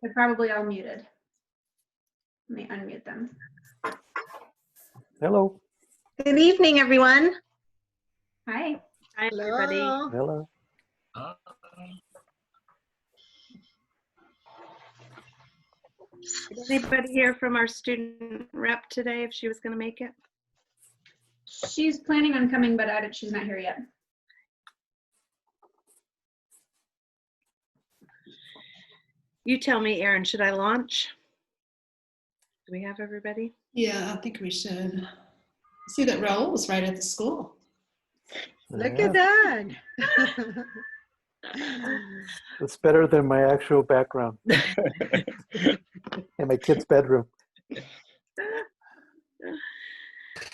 They're probably all muted. Let me unmute them. Hello. Good evening, everyone. Hi. Hi, everybody. Hello. Did anybody hear from our student rep today if she was going to make it? She's planning on coming, but she's not here yet. You tell me, Erin, should I launch? Do we have everybody? Yeah, I think we should. See that Raul was right at the school. Look Yeah, at that. it's better than my actual background in my kid's bedroom.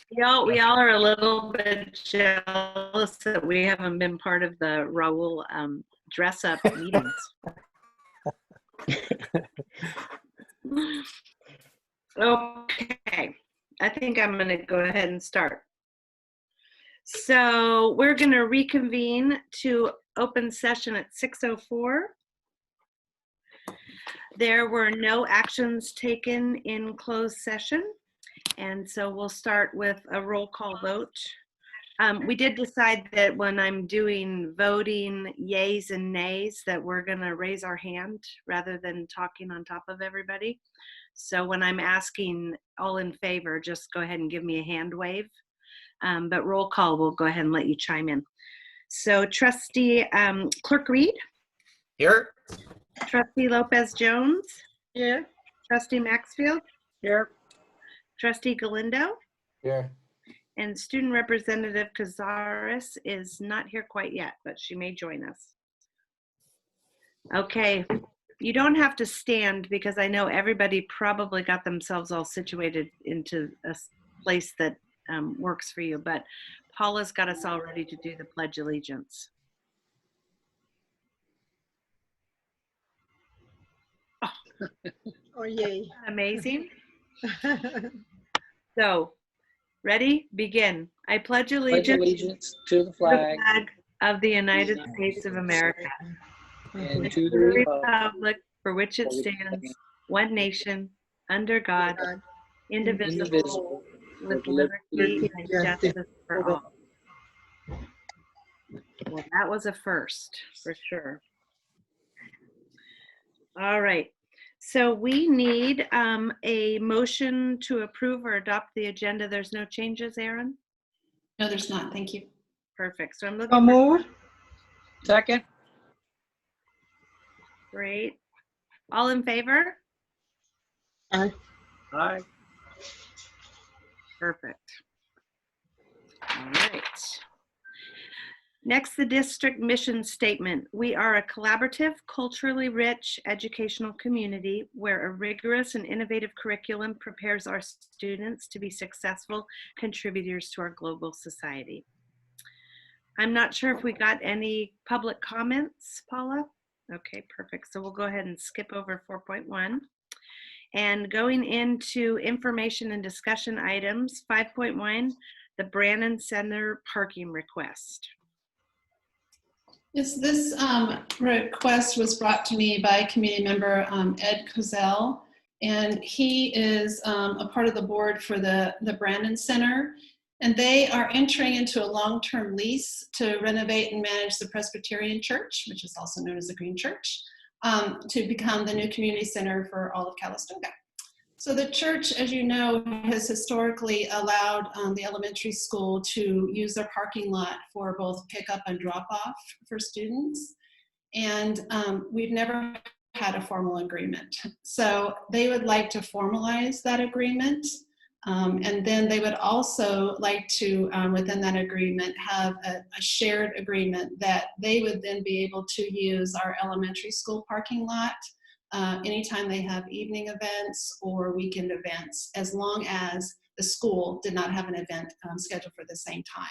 We all are a little bit jealous that we haven't been part of the Raul dress up meetings. Okay, I think I'm going to go ahead and start. So we're going to reconvene to open session at 6:04. There were no actions taken in closed session, and so we'll start with a roll call vote. We did decide that when I'm doing voting yays and nays that we're going to raise our hand rather than talking on top of everybody. So when I'm asking all in favor, just go ahead and give me a hand wave. But roll call, we'll go ahead and let you chime in. So Trustee Clerk Reed. Here. Trustee Lopez Jones. Yeah. Trustee Maxfield. Here. Trustee Galindo. Here. And Student Representative Cazares is not here quite yet, but she may join us. Okay, you don't have to stand because I know everybody probably got themselves all situated into a place that works for you, but Paula's got us all ready to do the Pledge of Allegiance. Oh, yay. Amazing. So, ready? Begin. I pledge allegiance to the flag of the United States of America and to the the republic republic for which it stands, one nation, under God, indivisible, with liberty and justice for all. Well, that was a first, for sure. All right. So we need a motion to approve or adopt the agenda. There's no changes, Erin? No, there's not. Thank you. Perfect. So I'm So looking for move. Second. great. All in favor? Aye. Aye. Perfect. All right. Next, the district mission statement. We are a collaborative, culturally rich educational community where a rigorous and innovative curriculum prepares our students to be successful contributors to our global society. I'm not sure if we got any public comments, Paula? Okay, perfect. So we'll go ahead and skip over 4.1. And going into information and discussion items, 5.1, the Brannan Center parking request. Yes, this request was brought to me by community member Ed Kozel, and he is a part of the board for the Brannan Center, and they are entering into a long-term lease to renovate and manage the Presbyterian Church, which is also known as the Green Church, to become the new community center for all of Calistoga. So the church, as you know, has historically allowed the elementary school to use their parking lot for both pickup and drop-off for students. And we've never had a formal agreement. So they would like to formalize that agreement. And then they would also like to, within that agreement, have a shared agreement that they would then be able to use our elementary school parking lot anytime they have evening events or weekend events, as long as the school did not have an event scheduled for the same time.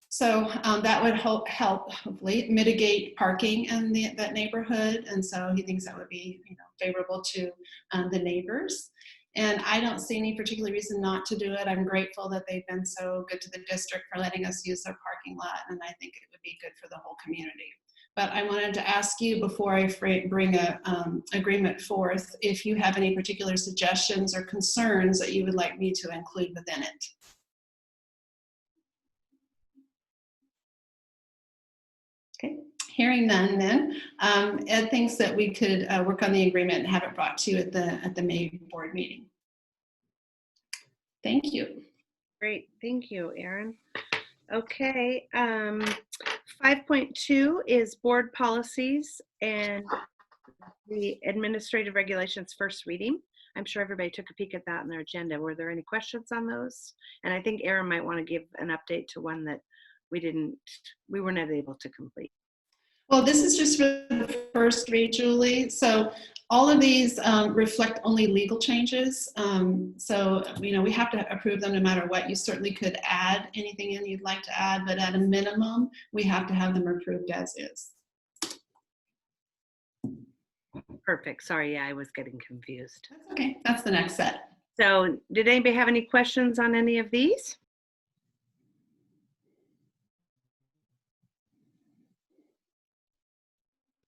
So that would help hopefully mitigate parking in that neighborhood, and so he thinks that would be favorable to the neighbors. And I don't see any particular reason not to do it. I'm grateful that they've been so good to the district for letting us use their parking lot, and I think it would be good for the whole community. but I wanted to ask you before I bring a agreement forth, if you have any particular suggestions or concerns that you would like me to include within it. Okay, hearing none then, Ed thinks that we could work on the agreement and have it brought to you at the May board meeting. Thank you. Great, thank you, Erin. Okay, 5.2 is board policies and the administrative regulations first reading. I'm sure everybody took a peek at that in their agenda. Were there any questions on those? And I think Erin might want to give an update to one that we were not able to complete. Well, this is just for the first read, Julie. So all of these reflect only legal changes. So, we have to approve them no matter what. You certainly could add anything in you'd like to add, but at a minimum, we have to have them approved as is. Perfect. Sorry, yeah, I was getting confused. That's okay. That's the next set. So did anybody have any questions on any of these?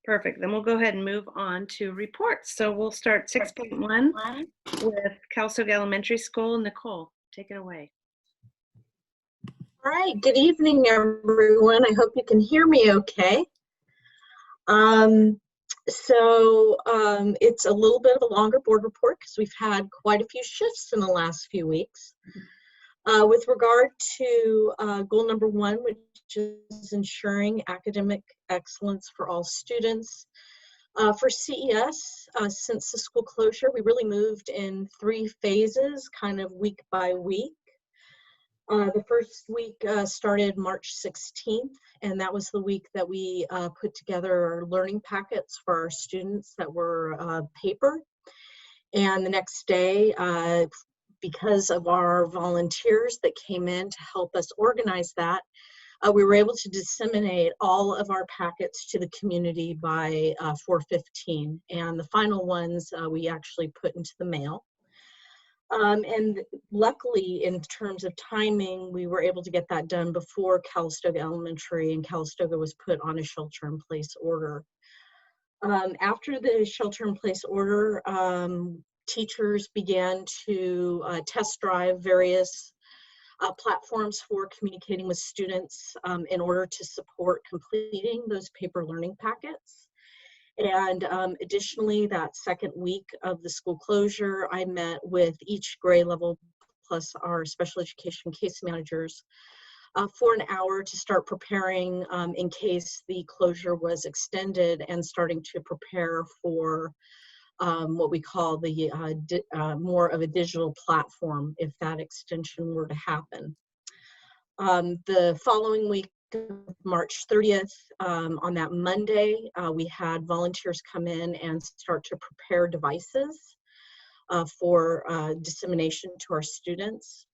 Perfect. Then we'll go ahead and move on to reports. So we'll start 6.1 with Calistoga Elementary School. Nicole, take it away. All right, good evening, everyone. I hope you can hear me okay. It's a little bit of a longer board report because we've had quite a few shifts in the last few weeks. With regard to goal number 1, which is ensuring academic excellence for all students. For CES, since the school closure, we really moved in 3 phases, kind of week by week. The first week started March 16th, and that was the week that we put together our learning packets for our students that were paper. And the next day, because of our volunteers that came in to help us organize that, we were able to disseminate all of our packets to the community by 4:15. And the final ones we actually put into the mail. And luckily, in terms of timing, we were able to get that done before Calistoga Elementary and Calistoga was put on a shelter-in-place order. After the shelter-in-place order, teachers began to test drive various platforms for communicating with students in order to support completing those paper learning packets. And additionally, that second week of the school closure, I met with each grade level plus our special education case managers for an hour to start preparing in case the closure was extended and starting to prepare for what we call the more of a digital platform if that extension were to happen. The following week, March 30th, on that Monday, we had volunteers come in and start to prepare devices for dissemination to our students.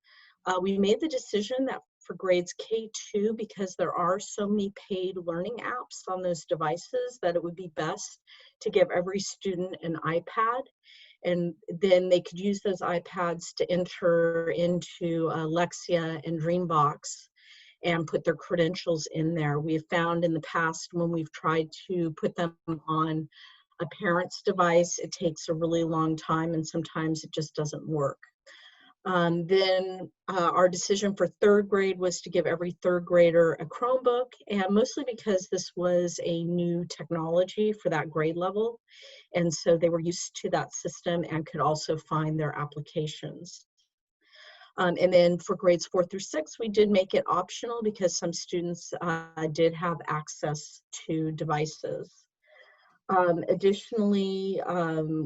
We made the decision that for grades K2, because there are so many paid learning apps on those devices, that it would be best to give every student an iPad, and then they could use those iPads to enter into Lexia and Dreambox and put their credentials in there. We have found in the past when we've tried to put them on a parent's device, it takes a really long time and sometimes it just doesn't work. Then our decision for 3rd grade was to give every 3rd grader a Chromebook, and mostly because this was a new technology for that grade level. And so they were used to that system and could also find their applications. And then for grades 4 through 6, we did make it optional because some students did have access to devices. Additionally,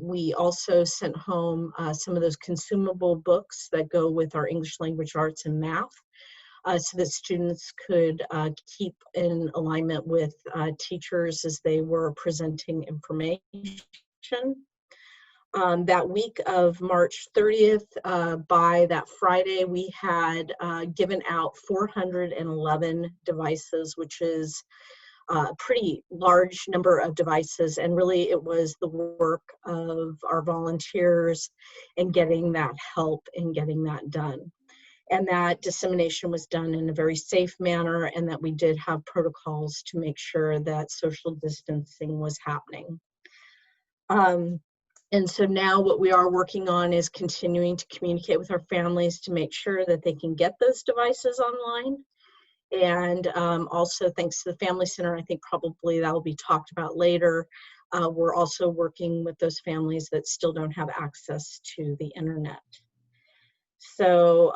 we also sent home some of those consumable books that go with our English language arts and math so that students could keep in alignment with teachers as they were presenting information. That week of March 30th, by that Friday, we had given out 411 devices, which is a pretty large number of devices. And really it was the work of our volunteers and getting that help and getting that done. and that dissemination was done in a very safe manner, and that we did have protocols to make sure that social distancing was happening. And so now what we are working on is continuing to communicate with our families to make sure that they can get those devices online. And also, thanks to the Family Center, I think probably that will be talked about later. We're also working with those families that still don't have access to the internet. So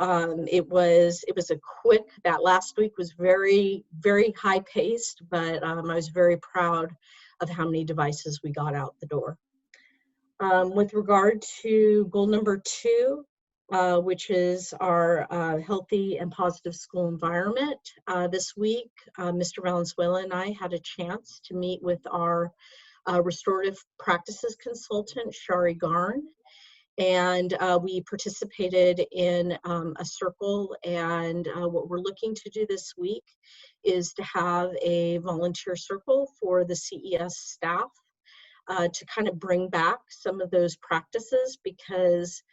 it was a quick, that last week was very, very high paced, but I was very proud of how many devices we got out the door. With regard to goal number 2, which is our healthy and positive school environment, this week, Mr. Valenzuela and I had a chance to meet with our restorative practices consultant, Shari Garn, and we participated in a circle, and what we're looking to do this week is to have a volunteer circle for the CES staff to kind of bring back some of those practices, because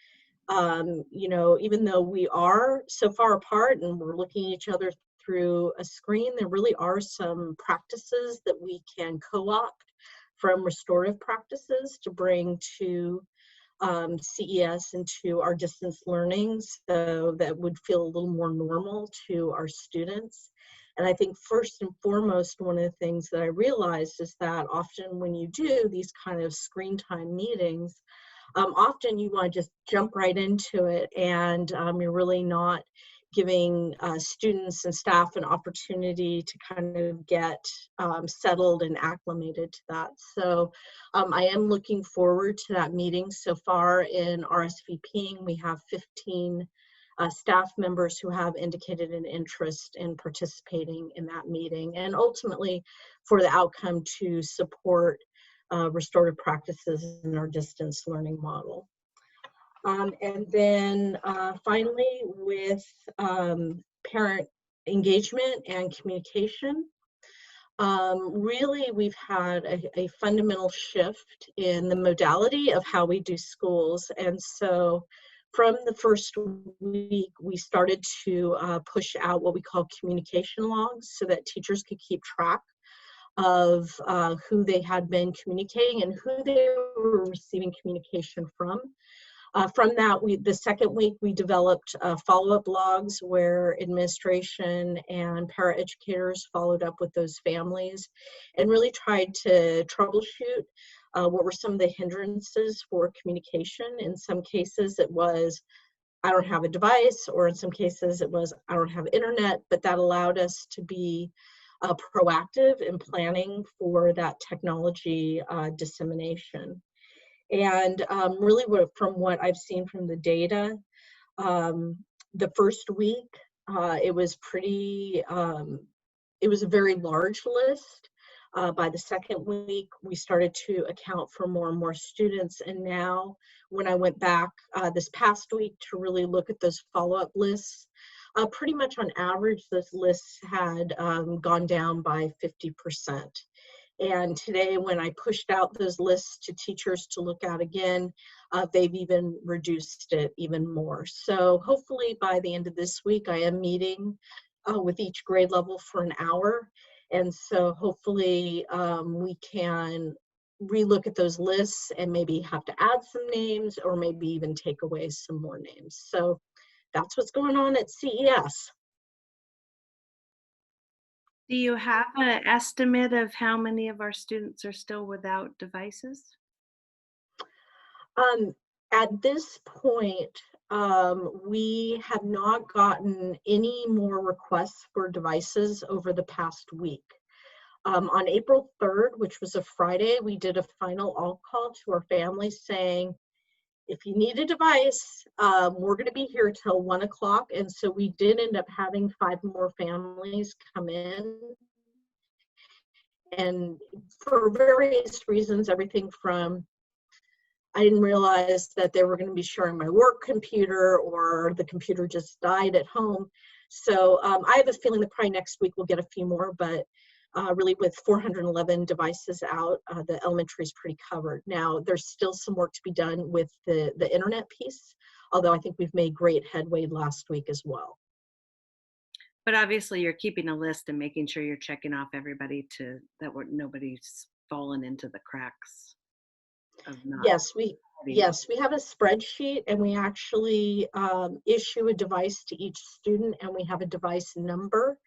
you know, even though we are so far apart and we're looking at each other through a screen, there really are some practices that we can co-opt from restorative practices to bring to CES and to our distance learning, so that would feel a little more normal to our students. And I think first and foremost, one of the things that I realized is that often when you do these kind of screen time meetings, often you want to just jump right into it, and you're really not giving students and staff an opportunity to kind of get settled and acclimated to that. So I am looking forward to that meeting. So far in RSVPing, we have 15 staff members who have indicated an interest in participating in that meeting, and ultimately for the outcome to support restorative practices in our distance learning model. And then finally, with parent engagement and communication, really we've had a fundamental shift in the modality of how we do schools. And so from the first week, we started to push out what we call communication logs, so that teachers could keep track of who they had been communicating and who they were receiving communication from. From that, the second week, we developed follow-up logs where administration and paraeducators followed up with those families and really tried to troubleshoot what were some of the hindrances for communication. In some cases, it was, I don't have a device, or in some cases, it was, I don't have internet, but that allowed us to be proactive in planning for that technology dissemination. And really from what I've seen from the data, the first week, it was pretty, it was a very large list. By the second week, we started to account for more and more students. And now when I went back this past week to really look at those follow-up lists, pretty much on average, those lists had gone down by 50%. And today, when I pushed out those lists to teachers to look at again, they've even reduced it even more. So hopefully by the end of this week, I am meeting with each grade level for an hour. And so hopefully we can relook at those lists and maybe have to add some names, or maybe even take away some more names. So that's what's going on at CES. Do you have an estimate of how many of our students are still without devices? At this point, we have not gotten any more requests for devices over the past week. On April 3rd, which was a Friday, we did a final all call to our families saying, if you need a device, we're going to be here till 1 o'clock. And so we did end up having 5 more families come in. And for various reasons, everything from, I didn't realize that they were going to be sharing my work computer, or the computer just died at home. So I have a feeling that probably next week we'll get a few more, but really with 411 devices out, the elementary is pretty covered. Now, there's still some work to be done with the internet piece, although I think we've made great headway last week as well. But obviously you're keeping a list and making sure you're checking off everybody nobody's fallen into the cracks of not. Yes, we have a spreadsheet, and we actually issue a device to each student, and we have a device number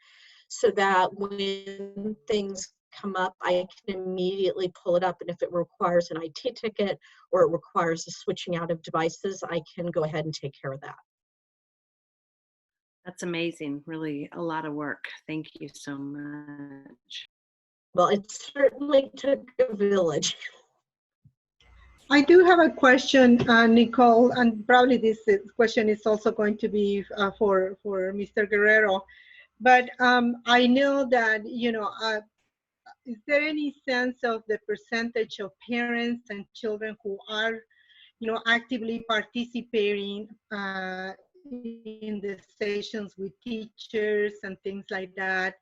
so that when things come up, I can immediately pull it up, and if it requires an IT ticket or it requires a switching out of devices, I can go ahead and take care of that. That's amazing. Really a lot of work. Thank you so much. Well, it certainly took a village. I do have a question, Nicole, and probably this question is also going to be for Mr. Guerrero. But I know that, is there any sense of the percentage of parents and children who are, actively participating in the sessions with teachers and things like that?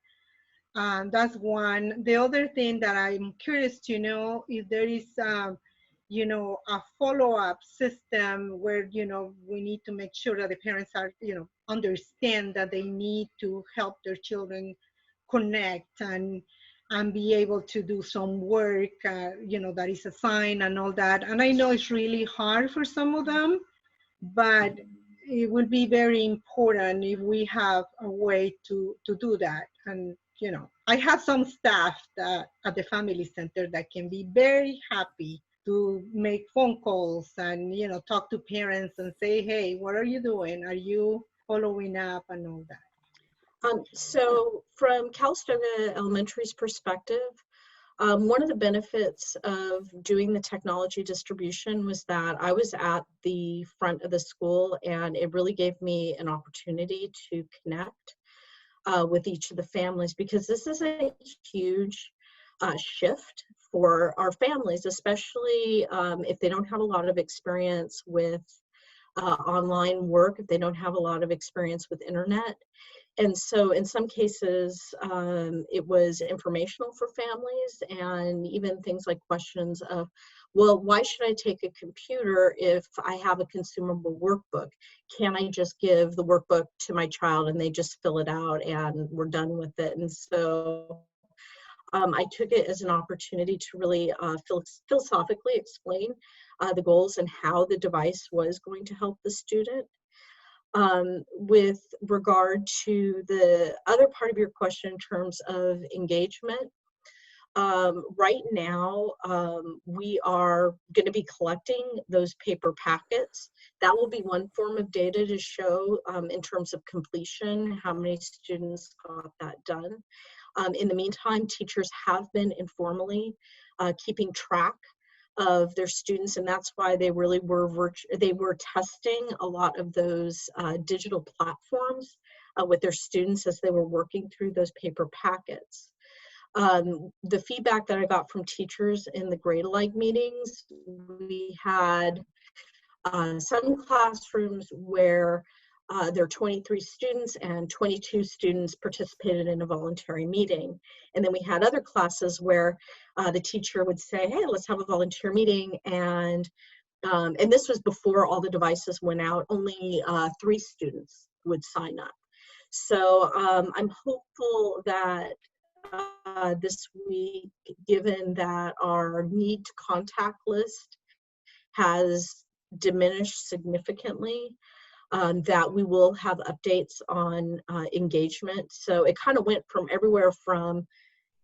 That's one. The other thing that I'm curious to know if there is, a follow-up system where, we need to make sure that the parents are, understand that they need to help their children connect and be able to do some work, that is assigned and all that. And I know it's really hard for some of them, but it will be very important if we have a way to do that. And, I have some staff at the family center that can be very happy to make phone calls and, talk to parents and say, hey, what are you doing? Are you following up and all that? So from Calistoga Elementary's perspective, one of the benefits of doing the technology distribution was that I was at the front of the school, and it really gave me an opportunity to connect with each of the families, because this is a huge shift for our families, especially if they don't have a lot of experience with online work, if they don't have a lot of experience with internet. And so in some cases, it was informational for families, and even things like questions of, well, why should I take a computer if I have a consumable workbook? Can I just give the workbook to my child and they just fill it out and we're done with it? And so I took it as an opportunity to really philosophically explain the goals and how the device was going to help the student. With regard to the other part of your question in terms of engagement, right now we are going to be collecting those paper packets. That will be one form of data to show in terms of completion, how many students got that done. In the meantime, teachers have been informally keeping track of their students, and that's why they really were testing a lot of those digital platforms with their students as they were working through those paper packets. The feedback that I got from teachers in the grade alike meetings, we had some classrooms where there are 23 students and 22 students participated in a voluntary meeting. And then we had other classes where the teacher would say, hey, let's have a volunteer meeting. And this was before all the devices went out, only 3 students would sign up. So I'm hopeful that this week, given that our need to contact list has diminished significantly, that we will have updates on engagement. So it kind of went from everywhere from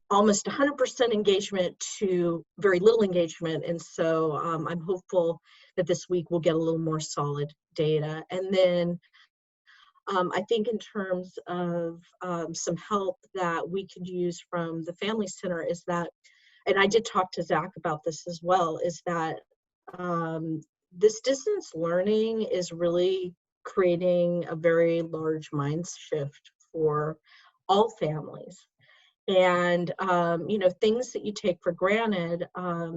almost 100% engagement to very little engagement. And so I'm hopeful that this week we'll get a little more solid data. And then I think in terms of some help that we could use from the Family Center is that, and I did talk to Zach about this as well, is that this distance learning is really creating a very large mind shift for all families. And, you know, things that you take for granted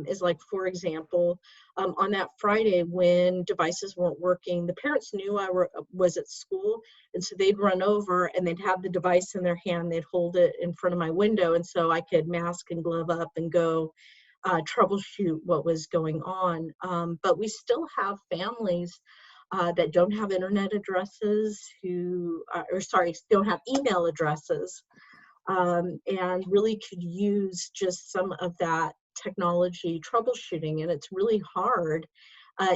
is like, for example, on that Friday when devices weren't working, the parents knew I was at school. And so they'd run over and they'd have the device in their hand. They'd hold it in front of my window. And so I could mask and glove up and go troubleshoot what was going on. But we still have families that don't have internet addresses don't have email addresses, and really could use just some of that technology troubleshooting. And it's really hard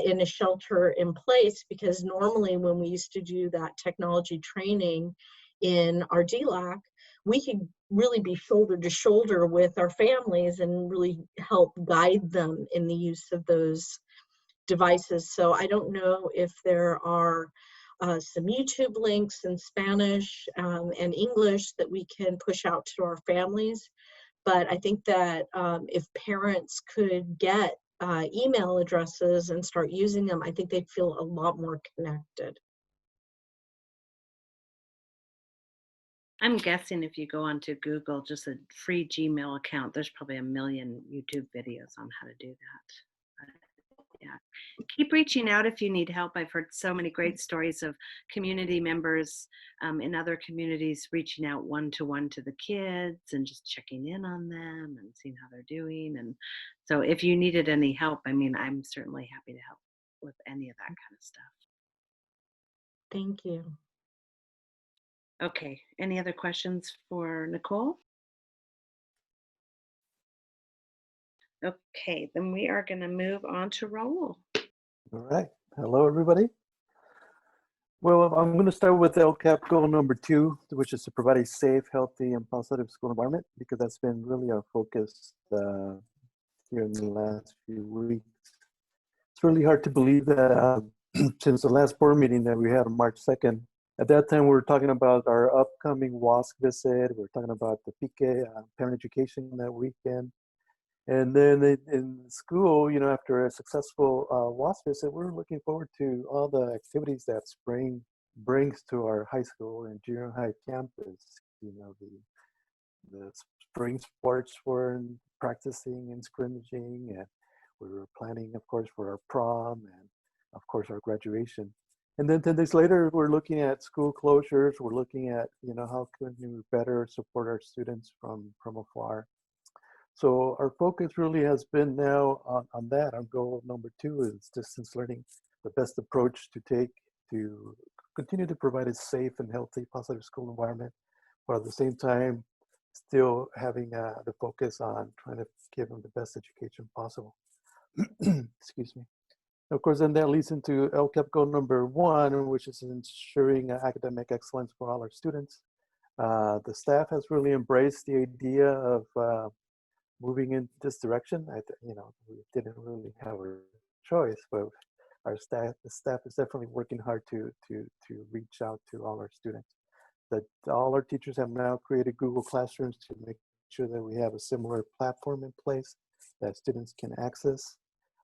in a shelter in place, because normally when we used to do that technology training in our DLAC, we could really be shoulder to shoulder with our families and really help guide them in the use of those devices. So I don't know if there are some YouTube links in Spanish and English that we can push out to our families. But I think that if parents could get email addresses and start using them, I think they'd feel a lot more connected. I'm guessing if you go onto Google, just a free Gmail account, there's probably a million YouTube videos on how to do that. Yeah, keep reaching out if you need help. I've heard so many great stories of community members in other communities reaching out one-to-one to the kids and just checking in on them and seeing how they're doing. And so if you needed any help, I mean, I'm certainly happy to help with any of that kind of stuff. Thank you. Okay, any other questions for Nicole? Okay, then we are going to move on to Raul. All right. Hello, everybody. Well, I'm going to start with LCAP goal number 2, which is to provide a safe, healthy, and positive school environment, because that's been really our focus here in the last few weeks. It's really hard to believe that since the last board meeting that we had on March 2nd, at that time we were talking about our upcoming WASC visit. We were talking about the PK, parent education that weekend. And then in school, you know, after a successful WASP visit, we're looking forward to all the activities that spring brings to our high school and junior high campus. You know, the spring sports were practicing and scrimmaging, and we were planning, of course, for our prom and, of course, our graduation. And then 10 days later, we're looking at school closures. We're looking at, you know, how can we better support our students from afar. So our focus really has been now on that. Our goal number 2 is distance learning, the best approach to take to continue to provide a safe and healthy, positive school environment, but at the same time, still having the focus on trying to give them the best education possible. Excuse me. Of course, then that leads into LCAP goal number 1, which is ensuring academic excellence for all our students. The staff has really embraced the idea of moving in this direction. You know, we didn't really have a choice, but the staff is definitely working hard to reach out to all our students. That all our teachers have now created Google Classrooms to make sure that we have a similar platform in place that students can access.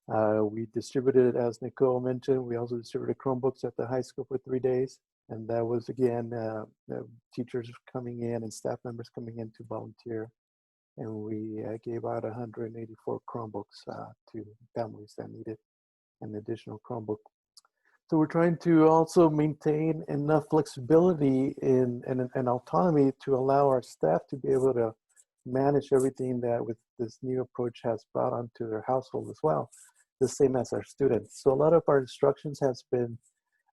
We distributed, as Nicole mentioned, we also distributed Chromebooks at the high school for 3 days. And that was, again, teachers coming in and staff members coming in to volunteer. And we gave out 184 Chromebooks to families that needed an additional Chromebook. So we're trying to also maintain enough flexibility and autonomy to allow our staff to be able to manage everything that with this new approach has brought onto their household as well, the same as our students. So a lot of our instructions has been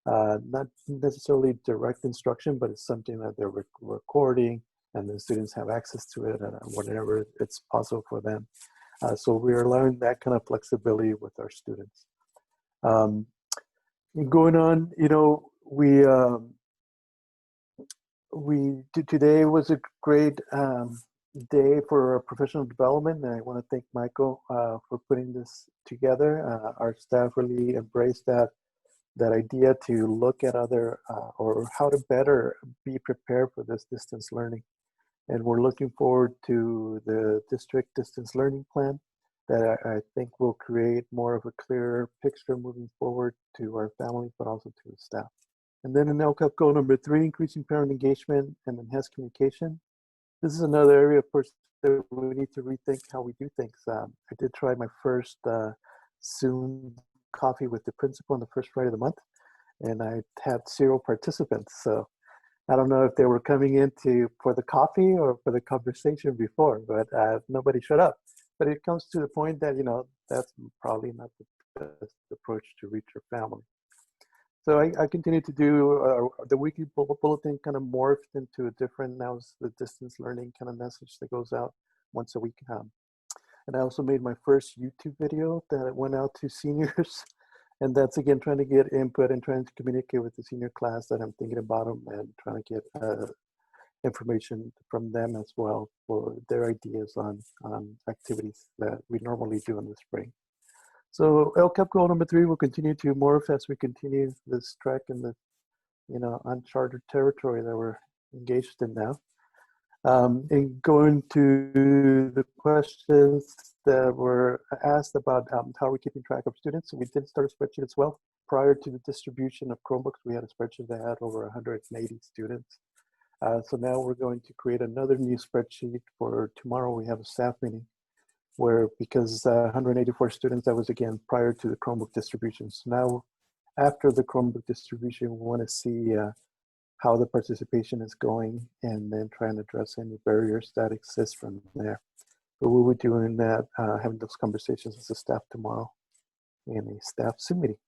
not necessarily direct instruction, but it's something that they're recording, and the students have access to it whenever it's possible for them. So we're allowing that kind of flexibility with our students. Going on, you know, today was a great day for professional development, and I want to thank Michael for putting this together. Our staff really embraced that idea to look at other or how to better be prepared for this distance learning. And we're looking forward to the district distance learning plan that I think will create more of a clearer picture moving forward to our families, but also to the staff. And then in LCAP goal number 3, increasing parent engagement and enhanced communication. This is another area, of course, that we need to rethink how we do things. I did try my first Zoom coffee with the principal on the first Friday of the month, and I had 0 participants. So I don't know if they were coming in for the coffee or for the conversation before, but nobody showed up. But it comes to the point that, that's probably not the best approach to reach your family. So I continue to do the weekly bulletin, kind of morphed into a different, now it's the distance learning kind of message that goes out once a week. And I also made my first YouTube video that went out to seniors. And that's, again, trying to get input and trying to communicate with the senior class that I'm thinking about them, and trying to get information from them as well for their ideas on activities that we normally do in the spring. So LCAP goal number 3 will continue to morph as we continue this track in the uncharted territory that we're engaged in now. And going to the questions that were asked about how we're keeping track of students. So we did start a spreadsheet as well. Prior to the distribution of Chromebooks, we had a spreadsheet that had over 180 students. So now we're going to create another new spreadsheet for tomorrow. We have a staff meeting where, because 184 students, that was again prior to the Chromebook distribution. So now after the Chromebook distribution, we want to see how the participation is going, and then try and address any barriers that exist from there. But we'll be doing that, having those conversations as a staff tomorrow in a staff Zoom meeting.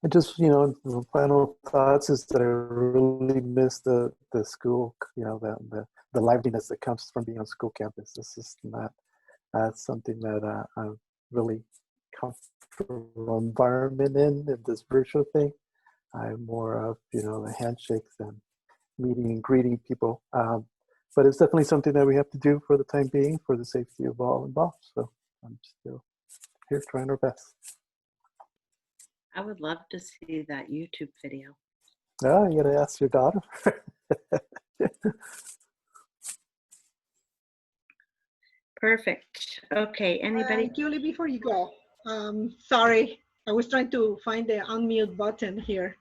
And just, the final thoughts is that I really miss the school, the liveliness that comes from being on school campus. This is not something that I'm really comfortable environment in this virtual thing. I'm more of, the handshakes and meeting and greeting people. But it's definitely something that we have to do for the time being for the safety of all involved. So I'm still here trying our best. I would love to see that YouTube video. Oh, you gotta ask your daughter. Perfect. Okay, anybody? Julie, before you go, sorry, I was trying to find the unmute button here.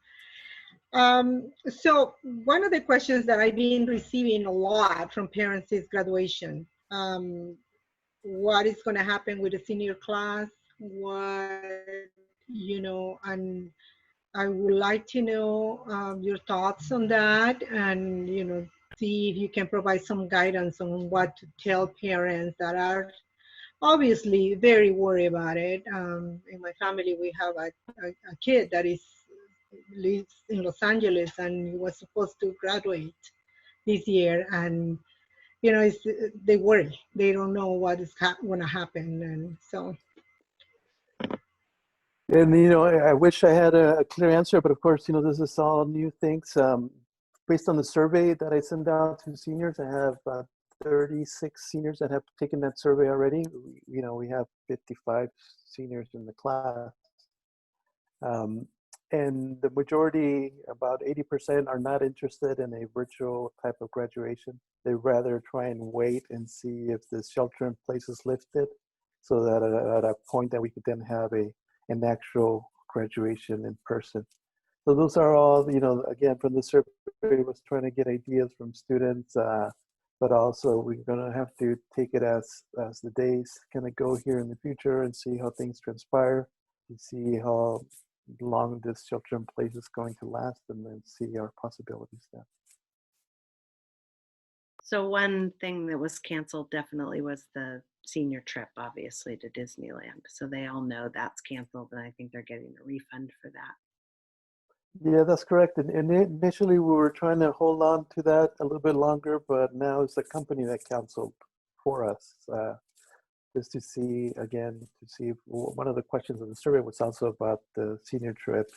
So one of the questions that I've been receiving a lot from parents is graduation. What is going to happen with the senior class? And I would like to know your thoughts on that, and see if you can provide some guidance on what to tell parents that are obviously very worried about it. In my family, we have a kid that lives in Los Angeles and was supposed to graduate this year, and they worry. They don't know what is going to happen, and so. And I wish I had a clear answer, but of course, this is all new things. Based on the survey that I send out to seniors, I have 36 seniors that have taken that survey already. We have 55 seniors in the class. And the majority, about 80%, are not interested in a virtual type of graduation. They rather try and wait and see if the shelter in place is lifted, so that at a point that we could then have an actual graduation in person. So those are all, again, from the survey, was trying to get ideas from students, but also we're gonna have to take it as the days kind of go here in the future and see how things transpire, and see how long this shelter in place is going to last, and then see our possibilities there. So one thing that was canceled definitely was the senior trip, obviously, to Disneyland. So they all know that's canceled, and I think they're getting a refund for that. Yeah, that's correct. And initially we were trying to hold on to that a little bit longer, but now it's the company that canceled for us. Just to see, if one of the questions of the survey was also about the senior trip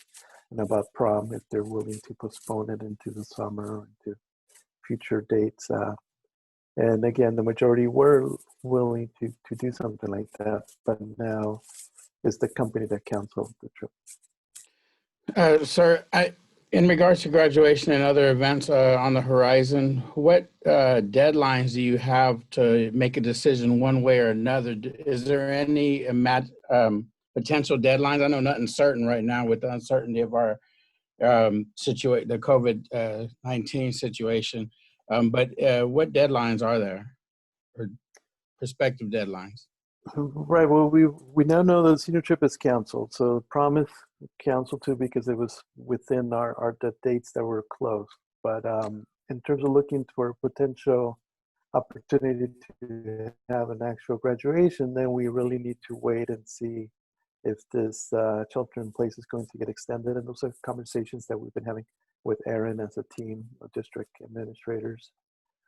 and about prom, if they're willing to postpone it into the summer or into future dates. And again, the majority were willing to do something like that, but now it's the company that canceled the trip. Sir, in regards to graduation and other events on the horizon, what deadlines do you have to make a decision one way or another? Is there any potential deadlines? I know nothing's certain right now with the uncertainty of our the COVID-19 situation. But what deadlines are there, or prospective deadlines? Right. Well, we now know the senior trip is canceled. So promise canceled too because it was within the dates that were closed. But in terms of looking for potential opportunity to have an actual graduation, then we really need to wait and see if this shelter in place is going to get extended. And those are conversations that we've been having with Aaron as a team of district administrators.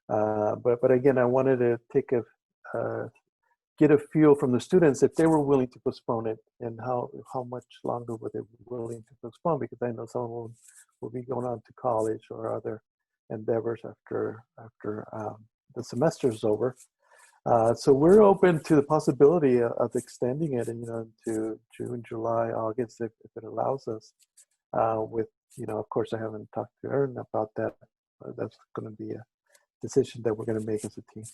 But again, I wanted to take get a feel from the students if they were willing to postpone it and how much longer were they willing to postpone, because I know some of them will be going on to college or other endeavors after the semester is over. So we're open to the possibility of extending it, and to June, July, August, if it allows us. With of course, I haven't talked to Aaron about that. That's going to be a decision that we're going to make as a team.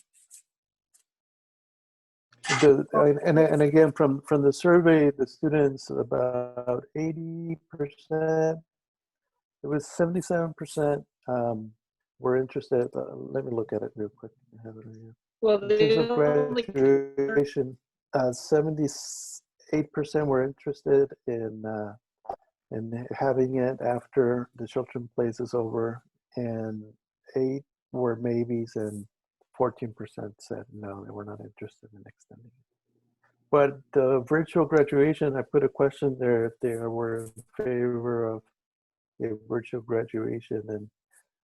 And again, from the survey, the students, about 80%, it was 77% were interested. Let me look at it real quick. I have it right here. Well, In terms of graduation, 78% were interested in having it after the shelter in place is over, and 8 were maybes, and 14% said no, they were not interested in extending it. But the virtual graduation, I put a question there if they were in favor of a virtual graduation, and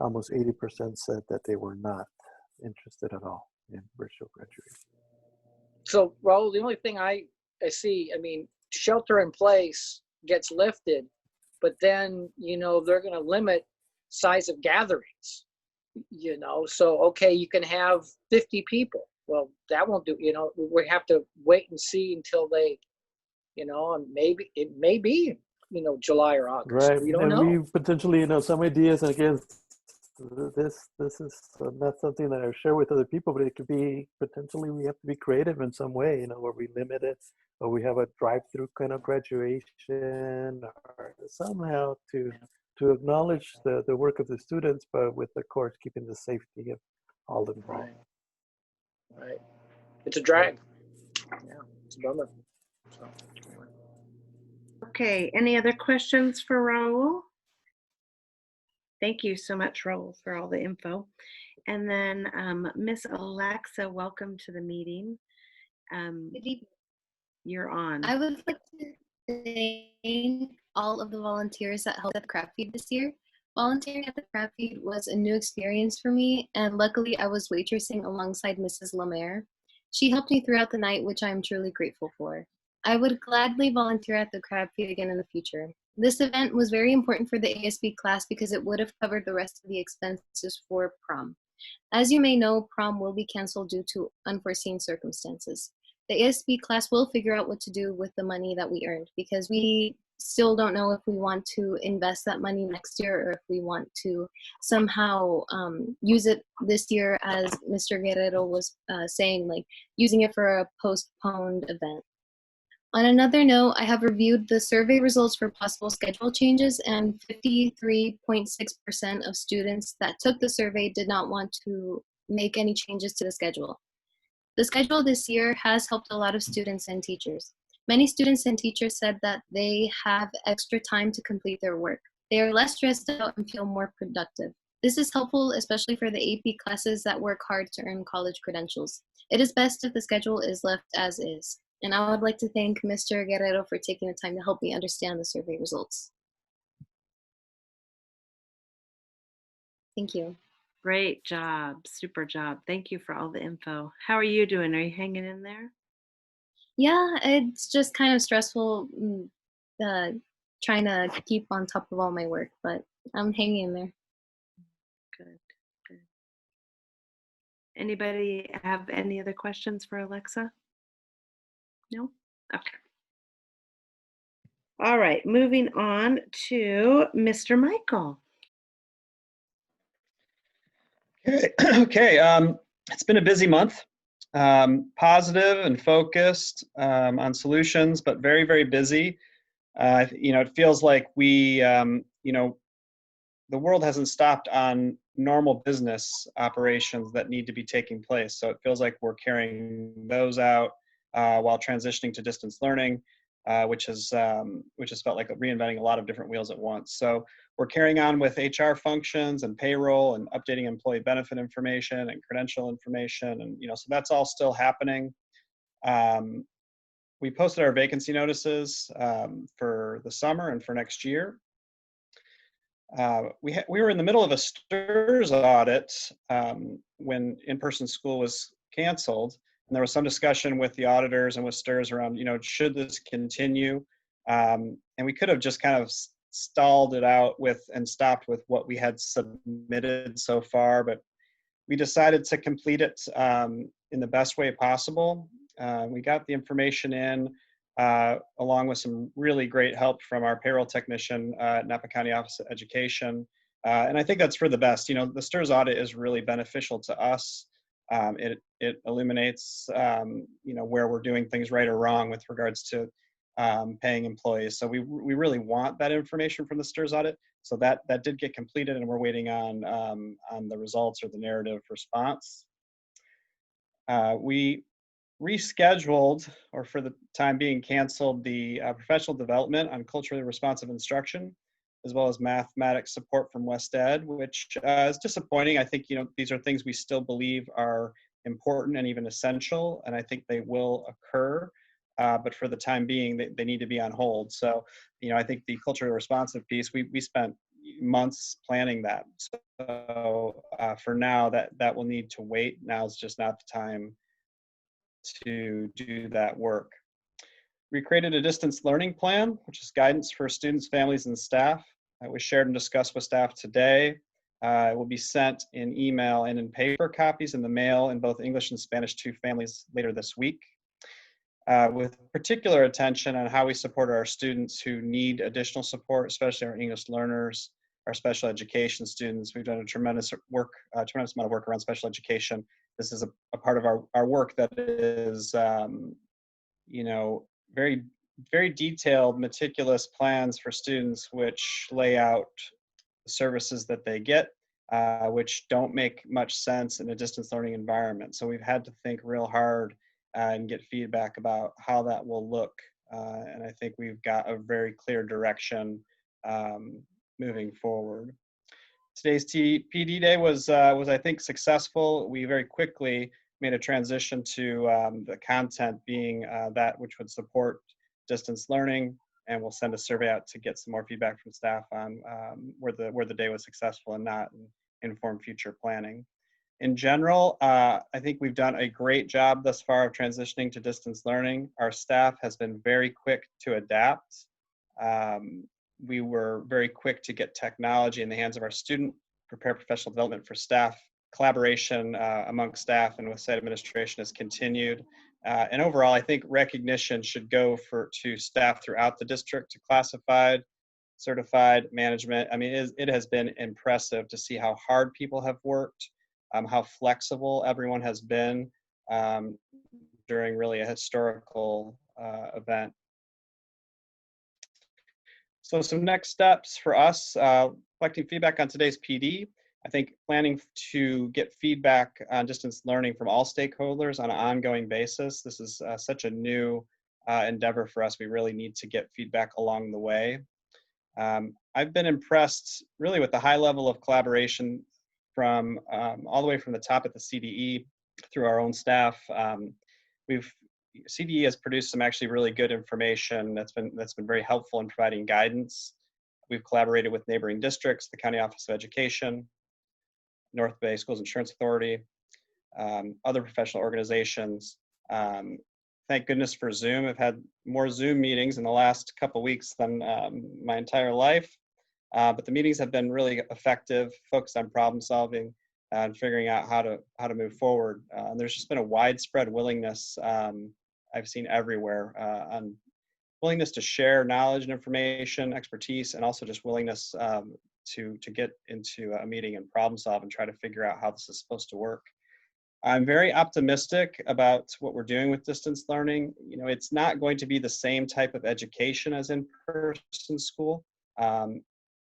almost 80% said that they were not interested at all in virtual graduation. So, Raul, the only thing I see, I mean, shelter in place gets lifted, but then, they're going to limit size of gatherings, so, okay, you can have 50 people. Well, that won't do, we have to wait and see until they, and maybe it may be, July or August. Right. We don't know. We potentially, some ideas, and again, this is not something that I share with other people, but it could be potentially we have to be creative in some way, where we limit it, or we have a drive-through kind of graduation, or somehow to acknowledge the work of the students, but with the course keeping the safety of all involved. Right. It's a drag. Yeah, it's a bummer. So. Okay, any other questions for Raul? Thank you so much, Raul, for all the info. And then Miss Alexa, welcome to the meeting. Good evening. You're on. I would like to thank all of the volunteers that helped at the craft feed this year. Volunteering at the craft feed was a new experience for me, and luckily I was waitressing alongside Mrs. Lemaire. She helped me throughout the night, which I am truly grateful for. I would gladly volunteer at the craft feed again in the future. This event was very important for the ASB class because it would have covered the rest of the expenses for prom. As you may know, prom will be canceled due to unforeseen circumstances. The ASB class will figure out what to do with the money that we earned, because we still don't know if we want to invest that money next year or if we want to somehow use it this year, as Mr. Guerrero was saying, like using it for a postponed event. On another note, I have reviewed the survey results for possible schedule changes, and 53.6% of students that took the survey did not want to make any changes to the schedule. The schedule this year has helped a lot of students and teachers. Many students and teachers said that they have extra time to complete their work. They are less stressed out and feel more productive. This is helpful, especially for the AP classes that work hard to earn college credentials. It is best if the schedule is left as is. And I would like to thank Mr. Guerrero for taking the time to help me understand the survey results. Thank you. Great job. Super job. Thank you for all the info. How are you doing? Are you hanging in there? Yeah, it's just kind of stressful trying to keep on top of all my work, but I'm hanging in there. Good. Good. Anybody have any other questions for Alexa? No? Okay. All right, moving on to Mr. Michael. Okay. It's been a busy month. Positive and focused on solutions, but very, very busy. It feels like we, the world hasn't stopped on, normal business operations that need to be taking place. So it feels like we're carrying those out while transitioning to distance learning, which has felt like reinventing a lot of different wheels at once. So we're carrying on with HR functions and payroll and updating employee benefit information and credential information, and so that's all still happening. We posted our vacancy notices for the summer and for next year. We were in the middle of a STRS audit when in-person school was canceled, and there was some discussion with the auditors and with STRS around, should this continue? And we could have just kind of stalled it out and stopped with what we had submitted so far, but we decided to complete it in the best way possible. We got the information in along with some really great help from our payroll technician at Napa County Office of Education. And I think that's for the best. The STRS audit is really beneficial to us. It illuminates, where we're doing things right or wrong with regards to paying employees. So we really want that information from the STRS audit. So that did get completed, and we're waiting on the results or the narrative response. We rescheduled, or for the time being canceled, the professional development on culturally responsive instruction, as well as mathematics support from West Ed, which is disappointing. I think, these are things we still believe are important and even essential, and I think they will occur. But for the time being, they need to be on hold. So, I think the culturally responsive piece, we spent months planning that. So for now, that will need to wait. Now is just not the time to do that work. We created a distance learning plan, which is guidance for students, families, and staff. It was shared and discussed with staff today. It will be sent in email and in paper copies in the mail in both English and Spanish to families later this week. With particular attention on how we support our students who need additional support, especially our English learners, our special education students. We've done a tremendous amount of work around special education. This is a part of our work that is, very, very detailed, meticulous plans for students, which lay out the services that they get, which don't make much sense in a distance learning environment. So we've had to think real hard and get feedback about how that will look. And I think we've got a very clear direction moving forward. Today's PD day was I think successful. We very quickly made a transition to the content being that which would support distance learning, and we'll send a survey out to get some more feedback from staff on where the day was successful and not, and inform future planning. In general, I think we've done a great job thus far of transitioning to distance learning. Our staff has been very quick to adapt. We were very quick to get technology in the hands of our student, prepare professional development for staff. Collaboration among staff and with site administration has continued. And overall, I think recognition should go to staff throughout the district, to classified, certified, management. I mean, it has been impressive to see how hard people have worked, how flexible everyone has been during really a historical event. So some next steps for us, collecting feedback on today's PD. I think planning to get feedback on distance learning from all stakeholders on an ongoing basis. This is such a new endeavor for us. We really need to get feedback along the way. I've been impressed really with the high level of collaboration from all the way from the top at the CDE through our own staff. CDE has produced some actually really good information that's been very helpful in providing guidance. We've collaborated with neighboring districts, the County Office of Education, North Bay Schools Insurance Authority, other professional organizations. Thank goodness for Zoom. I've had more Zoom meetings in the last couple weeks than my entire life, but the meetings have been really effective, focused on problem solving and figuring out how to move forward. And there's just been a widespread willingness I've seen everywhere on willingness to share knowledge and information, expertise, and also just willingness to get into a meeting and problem solve and try to figure out how this is supposed to work. I'm very optimistic about what we're doing with distance learning. It's not going to be the same type of education as in-person school.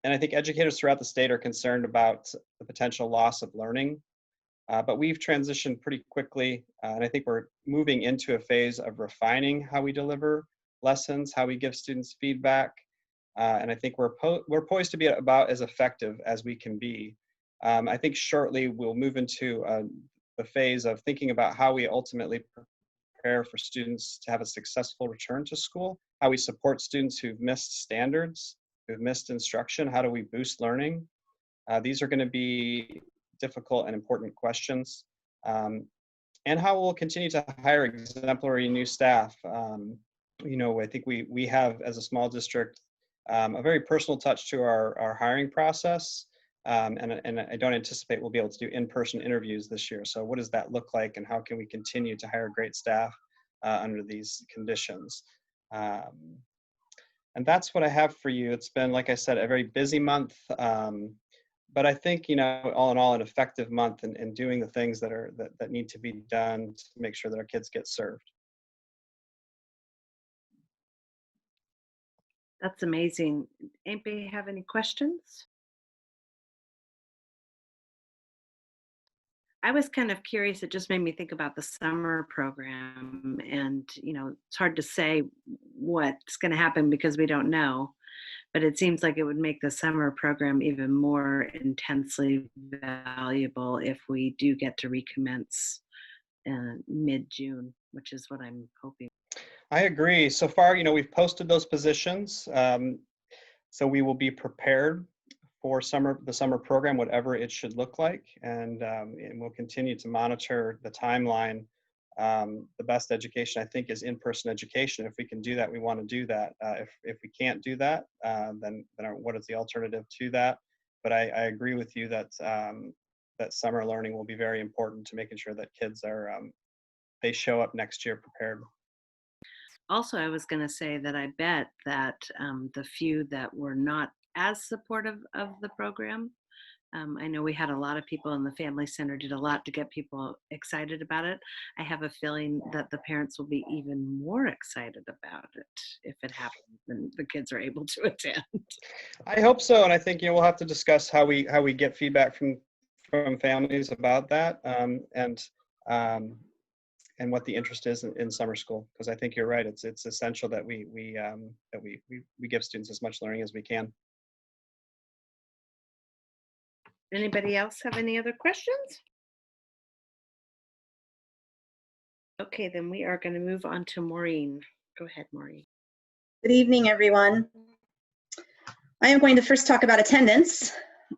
And I think educators throughout the state are concerned about the potential loss of learning. But we've transitioned pretty quickly, and I think we're moving into a phase of refining how we deliver lessons, how we give students feedback, and I think we're poised to be about as effective as we can be. I think shortly we'll move into the phase of thinking about how we ultimately prepare for students to have a successful return to school, how we support students who've missed standards, who've missed instruction, how do we boost learning? These are going to be difficult and important questions, and how we'll continue to hire exemplary new staff. You know, I think we have, as a small district, a very personal touch to our hiring process, and I don't anticipate we'll be able to do in-person interviews this year. So what does that look like, and how can we continue to hire great staff under these conditions? And that's what I have for you. It's been, like I said, a very busy month. But I think, you know, all in all, an effective month in doing the things that need to be done to make sure that our kids get served. That's amazing. Anybody have any questions? I was kind of curious. It just made me think about the summer program, and you know, it's hard to say what's going to happen because we don't know. But it seems like it would make the summer program even more intensely valuable if we do get to recommence mid-June, which is what I'm hoping. I agree. So far, you know, we've posted those positions, so we will be prepared for the summer program, whatever it should look like, and we'll continue to monitor the timeline. The best education, I think, is in-person education. If we can do that, we want to do that. If we can't do that, then what is the alternative to that? But I agree with you that that summer learning will be very important to making sure that kids are they show up next year prepared. Also, I was going to say that I bet that the few that were not as supportive of the program, I know we had a lot of people in the Family Center, did a lot to get people excited about it. I have a feeling that the parents will be even more excited about it if it happens and the kids are able to attend. I hope so, and I think, you know, we'll have to discuss how we get feedback from families about that, and what the interest is in summer school, because I think you're right. It's essential that we give students as much learning as we can. Anybody else have any other questions? Okay, then we are going to move on to Maureen. Go ahead, Maureen. Good evening, everyone. I am going to first talk about attendance.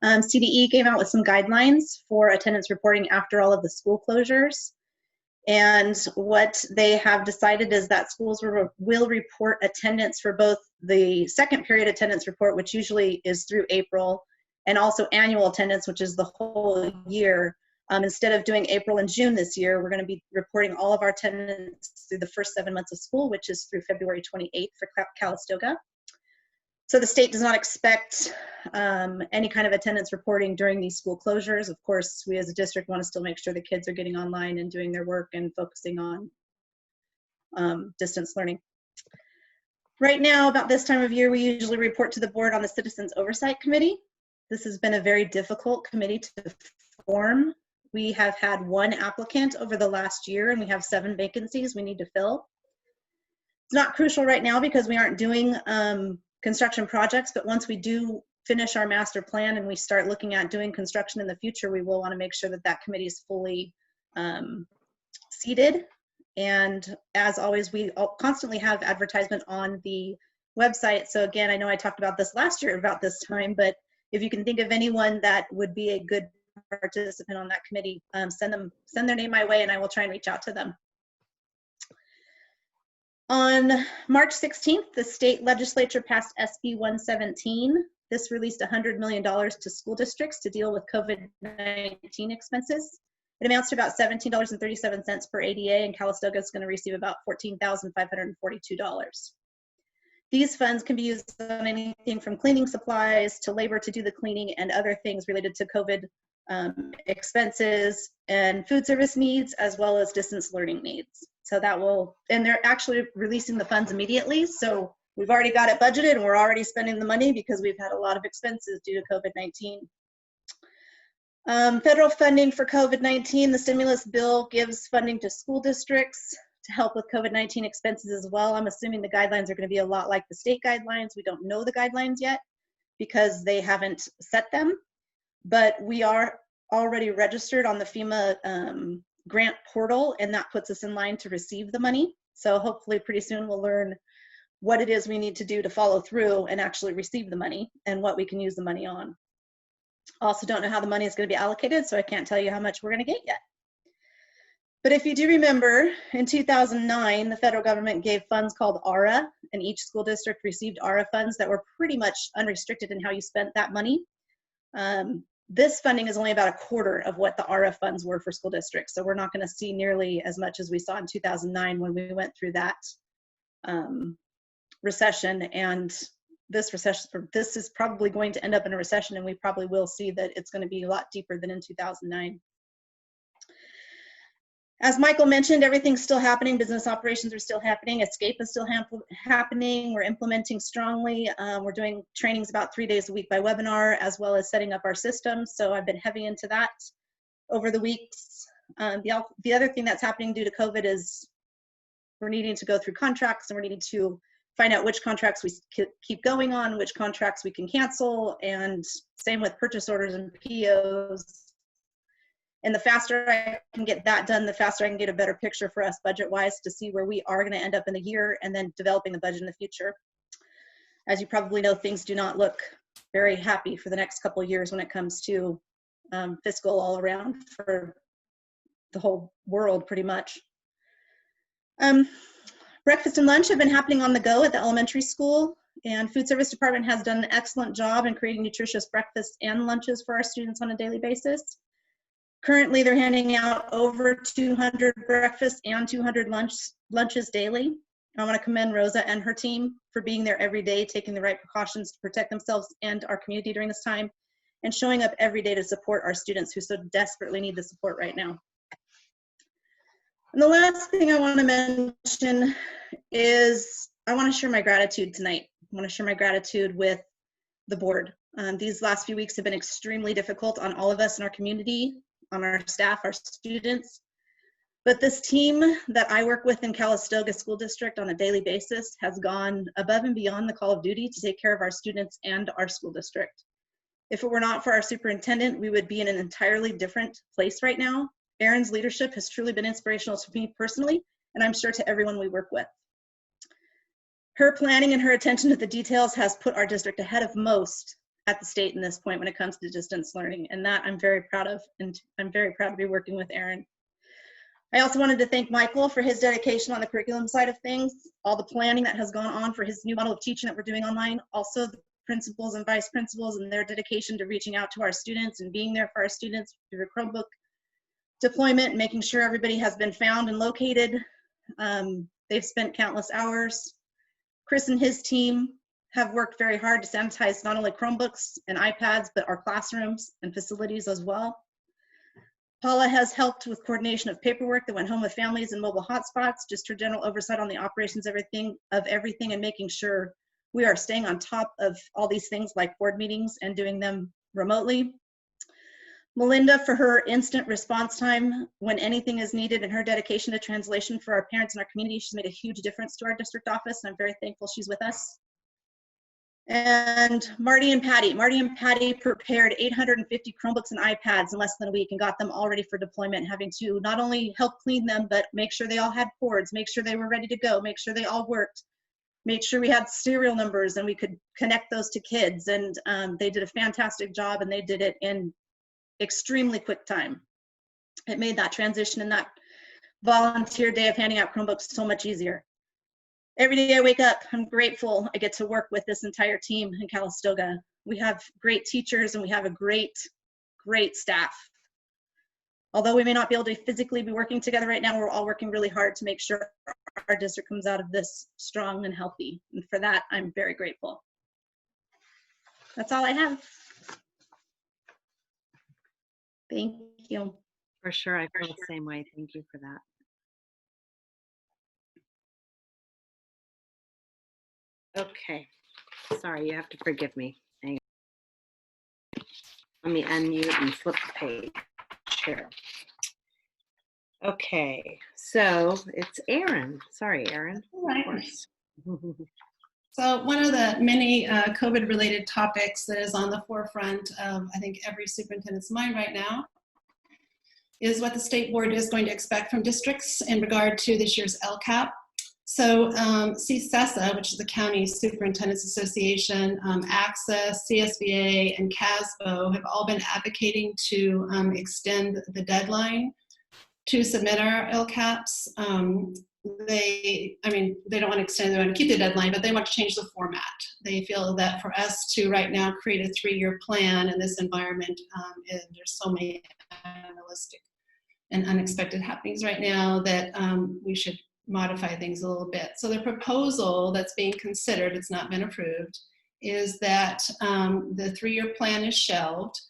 CDE came out with some guidelines for attendance reporting after all of the school closures. And what they have decided is that schools will report attendance for both the second period attendance report, which usually is through April, and also annual attendance, which is the whole year. Instead of doing April and June this year, we're going to be reporting all of our attendance through the first 7 months of school, which is through February 28th for Calistoga. So the state does not expect any kind of attendance reporting during these school closures. Of course, we as a district want to still make sure the kids are getting online and doing their work and focusing on distance learning. Right now, about this time of year, we usually report to the board on the Citizens Oversight Committee. This has been a very difficult committee to form. We have had one applicant over the last year, and we have 7 vacancies we need to fill. It's not crucial right now because we aren't doing construction projects, but once we do finish our master plan and we start looking at doing construction in the future, we will want to make sure that that committee is fully seated. And as always, we constantly have advertisement on the website. So again, I know I talked about this last year about this time, but if you can think of anyone that would be a good participant on that committee, send their name my way and I will try and reach out to them. On March 16th, the state legislature passed SB 117. This released $100 million to school districts to deal with COVID-19 expenses. It amounts to about $17.37 per ADA, and Calistoga is going to receive about $14,542. These funds can be used on anything from cleaning supplies to labor to do the cleaning and other things related to COVID expenses and food service needs, as well as distance learning needs. So that will, and they're actually releasing the funds immediately. So We've already got it budgeted and we're already spending the money because we've had a lot of expenses due to COVID-19. Federal funding for COVID-19, the stimulus bill gives funding to school districts to help with COVID-19 expenses as well. I'm assuming the guidelines are going to be a lot like the state guidelines. We don't know the guidelines yet because they haven't set them, but we are already registered on the FEMA grant portal, and that puts us in line to receive the money. So hopefully pretty soon we'll learn what it is we need to do to follow through and actually receive the money and what we can use the money on. Also don't know how the money is going to be allocated, so I can't tell you how much we're going to get yet. But if you do remember, in 2009, the federal government gave funds called ARA, and each school district received ARA funds that were pretty much unrestricted in how you spent that money. This funding is only about a quarter of what the ARA funds were for school districts, so we're not going to see nearly as much as we saw in 2009 when we went through that recession. And this recession, or this is probably going to end up in a recession, and we probably will see that it's going to be a lot deeper than in 2009. As Michael mentioned, everything's still happening. Business operations are still happening. Escape is still happening. We're implementing strongly. We're doing trainings about 3 days a week by webinar, as well as setting up our systems. So I've been heavy into that over the weeks. The other thing that's happening due to COVID is we're needing to go through contracts, and we're needing to find out which contracts we keep going on, which contracts we can cancel, and same with purchase orders and POs. And the faster I can get that done, the faster I can get a better picture for us budget-wise to see where we are going to end up in the year, and then developing the budget in the future. As you probably know, things do not look very happy for the next couple of years when it comes to fiscal all around for the whole world, pretty much. Breakfast and lunch have been happening on the go at the elementary school, and food service department has done an excellent job in creating nutritious breakfasts and lunches for our students on a daily basis. Currently, they're handing out over 200 breakfasts and 200 lunches daily. I want to commend Rosa and her team for being there every day, taking the right precautions to protect themselves and our community during this time, and showing up every day to support our students who so desperately need the support right now. And the last thing I want to mention is I want to share my gratitude tonight. I want to share my gratitude with the board. These last few weeks have been extremely difficult on all of us in our community, on our staff, our students. But this team that I work with in Calistoga School District on a daily basis has gone above and beyond the call of duty to take care of our students and our school district. If it were not for our superintendent, we would be in an entirely different place right now. Erin's leadership has truly been inspirational to me personally, and I'm sure to everyone we work with. Her planning and her attention to the details has put our district ahead of most at the state in this point when it comes to distance learning, and that I'm very proud of, and I'm very proud to be working with Erin. I also wanted to thank Michael for his dedication on the curriculum side of things, all the planning that has gone on for his new model of teaching that we're doing online, also the principals and vice principals and their dedication to reaching out to our students and being there for our students through the Chromebook deployment, making sure everybody has been found and located. They've spent countless hours. Chris and his team have worked very hard to sanitize not only Chromebooks and iPads, but our classrooms and facilities as well. Paula has helped with coordination of paperwork that went home with families and mobile hotspots, just her general oversight on the operations of everything and making sure we are staying on top of all these things like board meetings and doing them remotely. Melinda for her instant response time when anything is needed, and her dedication to translation for our parents and our community. She's made a huge difference to our district office, and I'm very thankful she's with us. And Marty and Patty. Marty and Patty prepared 850 Chromebooks and iPads in less than a week and got them all ready for deployment, having to not only help clean them, but make sure they all had cords, make sure they were ready to go, make sure they all worked, make sure we had serial numbers and we could connect those to kids. And they did a fantastic job, and they did it in extremely quick time. It made that transition and that volunteer day of handing out Chromebooks so much easier. Every day I wake up, I'm grateful I get to work with this entire team in Calistoga. We have great teachers and we have a great, great staff. Although we may not be able to physically be working together right now, we're all working really hard to make sure our district comes out of this strong and healthy. And for that, I'm very grateful. That's all I have. Thank you. For sure, I feel the same way. Thank you for that. Okay, sorry, you have to forgive me. Hang on. Let me unmute and flip the page here. Okay, so it's Erin. Sorry, Erin. All right. Of course. So one of the many COVID-related topics that is on the forefront of, I think, every superintendent's mind right now is what the state board is going to expect from districts in regard to this year's LCAP. So CSESA, which is the County Superintendents Association, AXA, CSBA, and CASBO have all been advocating to extend the deadline to submit our LCAPs. They don't want to extend, they want to keep the deadline, but they want to change the format. They feel that for us to right now create a 3-year plan in this environment, there's so many unrealistic and unexpected happenings right now that we should modify things a little bit. So the proposal that's being considered, it's not been approved, is that the 3-year plan is shelved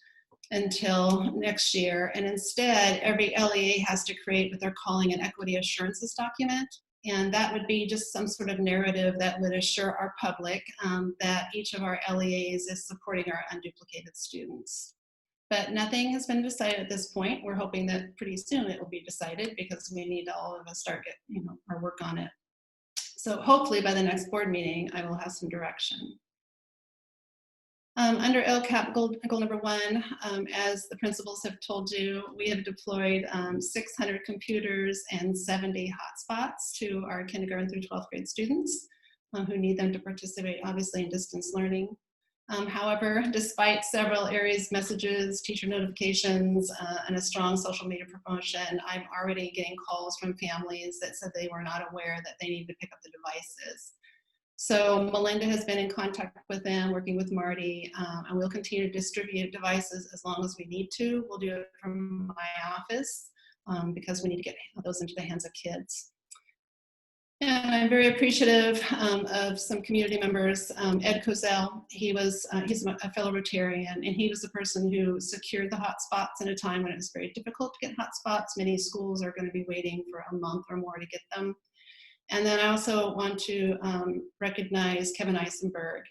until next year, and instead every LEA has to create what they're calling an equity assurances document, and that would be just some sort of narrative that would assure our public that each of our LEAs is supporting our unduplicated students. But nothing has been decided at this point. We're hoping that pretty soon it will be decided because we need all of us start our work on it. So hopefully by the next board meeting, I will have some direction. Under LCAP goal number 1, as the principals have told you, we have deployed 600 computers and 70 hotspots to our kindergarten through 12th grade students who need them to participate, obviously, in distance learning. However, despite several areas, messages, teacher notifications, and a strong social media promotion, I'm already getting calls from families that said they were not aware that they needed to pick up the devices. So Melinda has been in contact with them, working with Marty, and we'll continue to distribute devices as long as we need to. We'll do it from my office because we need to get those into the hands of kids. And I'm very appreciative of some community members. Ed Cozell, he's a fellow Rotarian, and he was the person who secured the hotspots in a time when it was very difficult to get hotspots. Many schools are going to be waiting for a month or more to get them. And then I also want to recognize Kevin Eisenberg.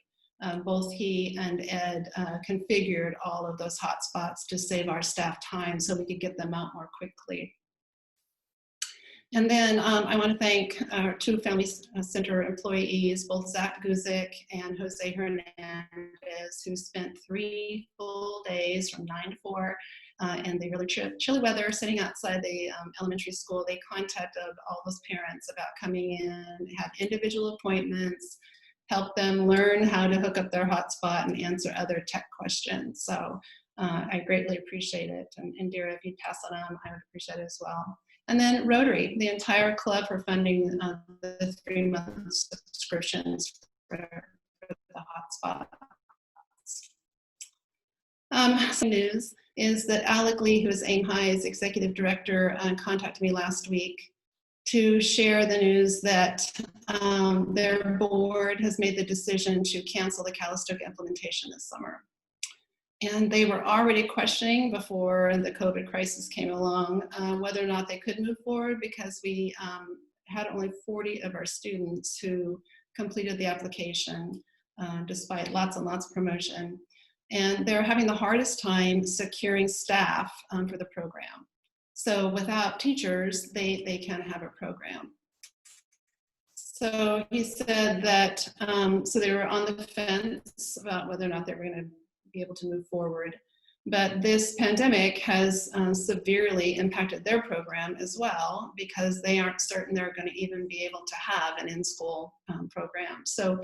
Both he and Ed configured all of those hotspots to save our staff time so we could get them out more quickly. And then I want to thank our 2 Family Center employees, both Zach Guzik and Jose Hernandez, who spent 3 full days from 9 to 4 in the really chilly weather, sitting outside the elementary school. They contacted all those parents about coming in, have individual appointments, help them learn how to hook up their hotspot and answer other tech questions. So I greatly appreciate it. And Dira, if you'd pass it on, I would appreciate it as well. And then Rotary, the entire club, for funding the 3-month subscriptions for the hotspot. Some news is that Alec Lee, who is Aim High's executive director, contacted me last week to share the news that their board has made the decision to cancel the Calistoga implementation this summer. And they were already questioning before the COVID crisis came along whether or not they could move forward, because we had only 40 of our students who completed the application despite lots and lots of promotion. And they're having the hardest time securing staff for the program. So without teachers, they can't have a program. So he said that, so they were on the fence about whether or not they were going to be able to move forward. But this pandemic has severely impacted their program as well, because they aren't certain they're going to even be able to have an in-school program. So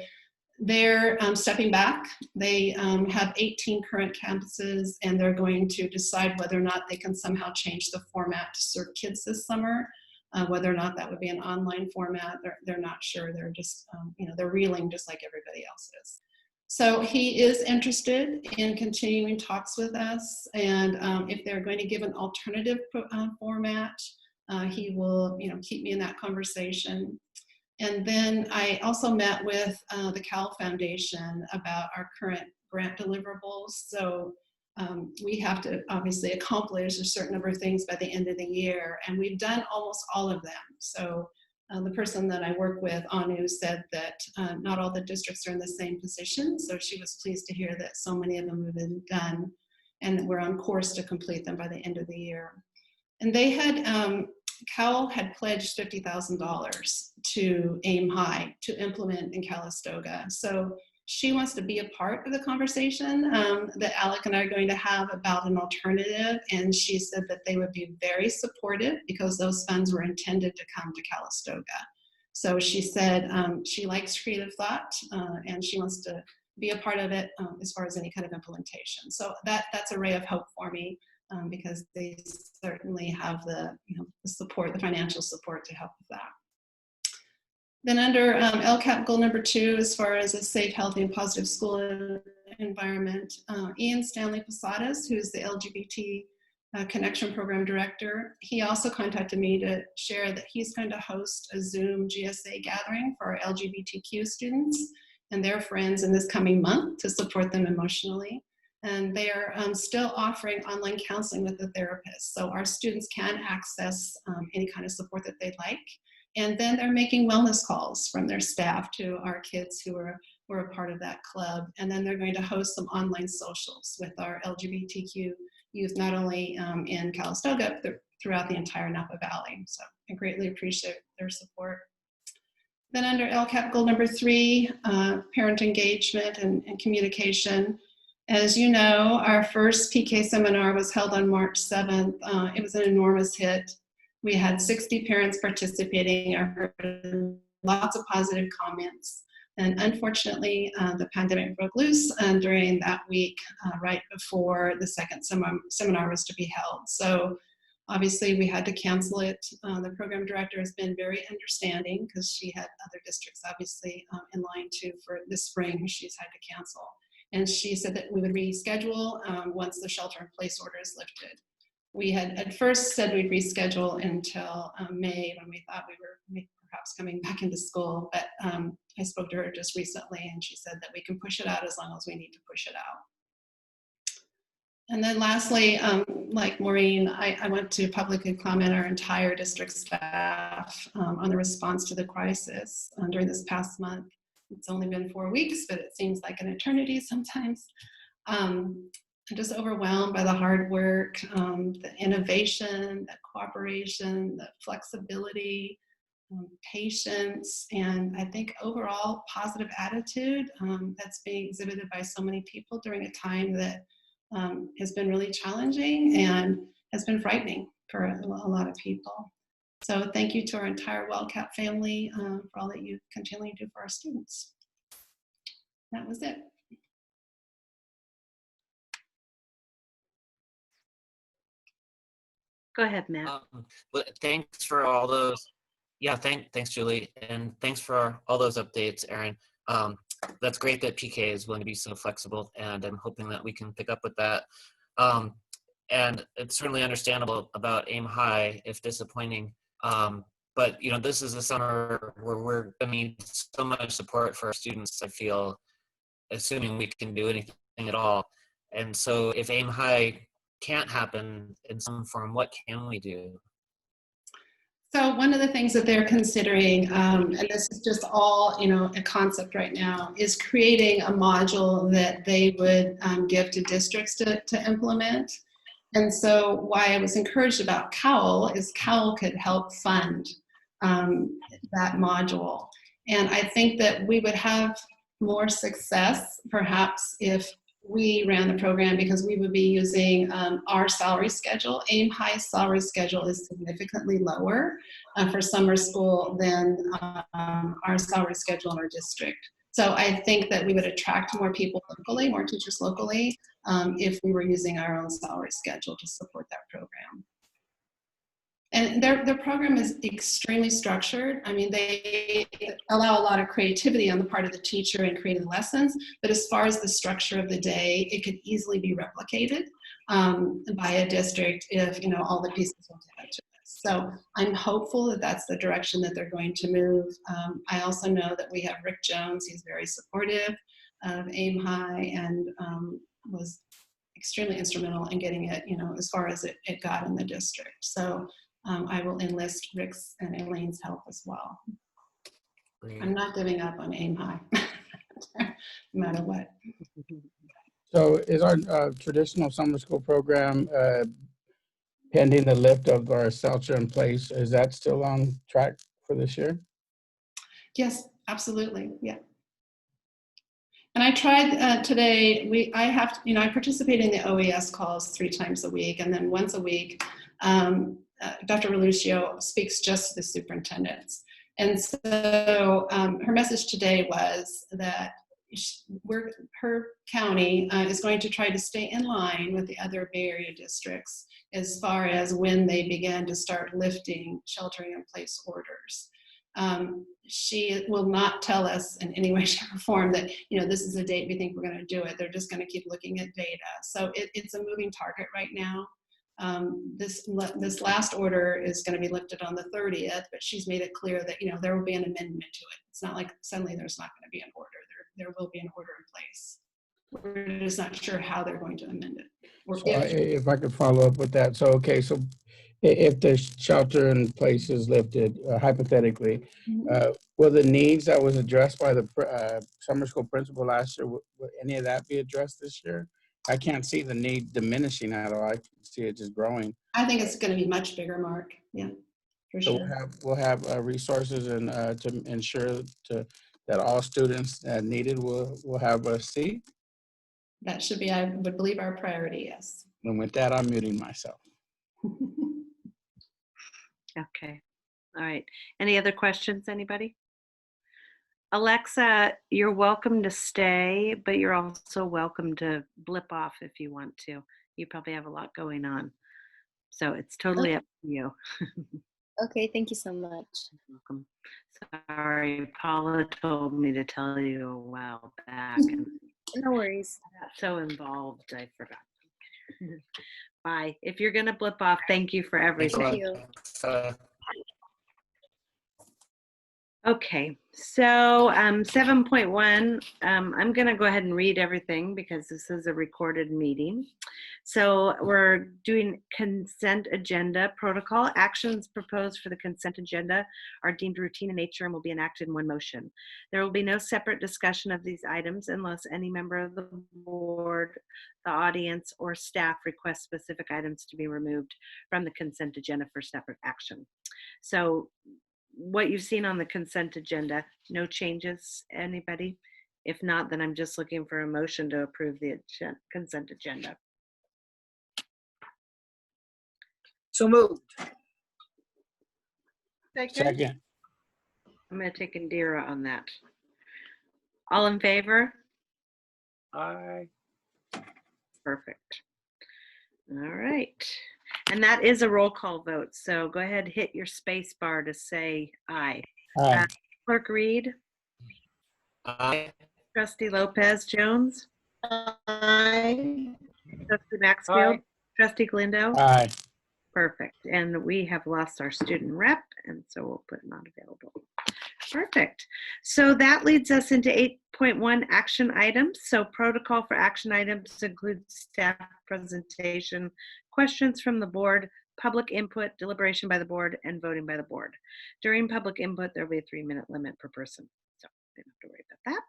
they're stepping back. They have 18 current campuses, and they're going to decide whether or not they can somehow change the format to serve kids this summer. Whether or not that would be an online format, they're not sure. They're just, they're reeling just like everybody else is. So he is interested in continuing talks with us, and if they're going to give an alternative format, he will, keep me in that conversation. And then I also met with the Cal Foundation about our current grant deliverables. So we have to obviously accomplish a certain number of things by the end of the year, and we've done almost all of them. So the person that I work with, Anu, said that not all the districts are in the same position. So she was pleased to hear that so many of them have been done and that we're on course to complete them by the end of the year. And they had, Cowell had pledged $50,000 to Aim High to implement in Calistoga. So she wants to be a part of the conversation that Alec and I are going to have about an alternative. And she said that they would be very supportive because those funds were intended to come to Calistoga. So she said she likes creative thought and she wants to be a part of it as far as any kind of implementation. So that's a ray of hope for me because they certainly have the, the support, the financial support to help with that. Then under LCAP goal number 2, as far as a safe, healthy, and positive school environment, Ian Stanley Posadas, who's the LGBT Connection Program Director, he also contacted me to share that he's going to host a Zoom GSA gathering for our LGBTQ students and their friends in this coming month to support them emotionally. And they are still offering online counseling with a therapist. So our students can access any kind of support that they'd like. And then they're making wellness calls from their staff to our kids who are a part of that club. And then they're going to host some online socials with our LGBTQ youth, not only in Calistoga, but throughout the entire Napa Valley. So I greatly appreciate their support. Then under LCAP goal number 3, parent engagement and communication. As you know, our first PK seminar was held on March 7th. It was an enormous hit. We had 60 parents participating. I heard lots of positive comments. And unfortunately, the pandemic broke loose during that week, right before the second seminar was to be held. So obviously we had to cancel it. The program director has been very understanding because she had other districts obviously in line too for this spring who she's had to cancel. And she said that we would reschedule once the shelter-in-place order is lifted. We had at first said we'd reschedule until May when we thought we were perhaps coming back into school, but I spoke to her just recently and she said that we can push it out as long as we need to push it out. And then lastly, like Maureen, I want to publicly comment our entire district staff on the response to the crisis during this past month. It's only been 4 weeks, but it seems like an eternity sometimes. I'm just overwhelmed by the hard work, the innovation, the cooperation, the flexibility, patience, and I think overall positive attitude that's being exhibited by so many people during a time that has been really challenging and has been frightening for a lot of people. So thank you to our entire WellCap family for all that you continually do for our students. That was it. Go ahead, Matt. Well, thanks for all those. Yeah, thanks, Julie, and thanks for all those updates, Erin. That's great that PK is willing to be so flexible, and I'm hoping that we can pick up with that. And it's certainly understandable about Aim High if disappointing. But this is a summer where we're going to need so much support for our students, I feel, assuming we can do anything at all. And so if Aim High can't happen in some form, what can we do? So one of the things that they're considering, and this is just all a concept right now, is creating a module that they would give to districts to implement. And so why I was encouraged about Cowell is Cowell could help fund that module. And I think that we would have more success perhaps if we ran the program because we would be using our salary schedule. Aim High salary schedule is significantly lower for summer school than our salary schedule in our district. So I think that we would attract more people locally, more teachers locally, if we were using our own salary schedule to support that program. And their program is extremely structured. I mean, they allow a lot of creativity on the part of the teacher in creating lessons, but as far as the structure of the day, it could easily be replicated by a district if all the pieces went to it. So I'm hopeful that that's the direction that they're going to move. I also know that we have Rick Jones. He's very supportive of Aim High and was extremely instrumental in getting it, as far as it got in the district. So I will enlist Rick's and Elaine's help as well. Great. I'm not giving up on Aim High, no matter what. So is our traditional summer school program pending the lift of our shelter in place, is that still on track for this year? Yes, absolutely, yeah. And I tried today, I participate in the OES calls 3 times a week, and then once a week, Dr. Reluccio speaks just to the superintendents. And so her message today was that her county is going to try to stay in line with the other Bay Area districts as far as when they begin to start lifting sheltering in place orders. She will not tell us in any way, shape, or form that, this is the date we think we're going to do it. They're just going to keep looking at data. So it's a moving target right now. This last order is going to be lifted on the 30th, but she's made it clear that, there will be an amendment to it. It's not like suddenly there's not going to be an order. There will be an order in place. We're just not sure how they're going to amend it. Or So if I could follow up with that. So, okay, so if the shelter in place is lifted, hypothetically, will the needs that was addressed by the summer school principal last year, will any of that be addressed this year? I can't see the need diminishing at all. I can see it just growing. I think it's going to be much bigger, Mark. Yeah, for So sure. we'll have resources and to ensure that all students needed will have a seat. That should be, I would believe, our priority, yes. And with that, I'm muting myself. Okay. All right. Any other questions, anybody? Alexa, you're welcome to stay, but you're also welcome to blip off if you want to. You probably have a lot going on. So it's totally up to you. Okay, thank you so much. You're welcome. Sorry, Paula told me to tell you a while back. And No worries. I got so involved, I forgot. Bye. If you're going to blip off, thank you for everything. Thank you. Okay, so 7.1, I'm going to go ahead and read everything because this is a recorded meeting. So we're doing consent agenda protocol. Actions proposed for the consent agenda are deemed routine in nature and will be enacted in one motion. There will be no separate discussion of these items unless any member of the board, the audience, or staff requests specific items to be removed from the consent agenda for separate action. So what you've seen on the consent agenda, no changes, anybody? If not, then I'm just looking for a motion to approve the consent agenda. So moved. Second. I'm going to take Indira on that. All in favor? Aye. Perfect. All right. And that is a roll call vote. So go ahead, hit your space bar to say aye. Aye. Clerk Reed? Aye. Trustee Lopez Jones? Aye. Trustee Maxfield? Aye. Trustee Glindo? Aye. Perfect. And we have lost our student rep, and so we'll put not available. Perfect. So that leads us into 8.1 action items. So protocol for action items includes staff presentation, questions from the board, public input, deliberation by the board, and voting by the board. During public input, there will be a 3-minute limit per person. So we don't have to worry about that.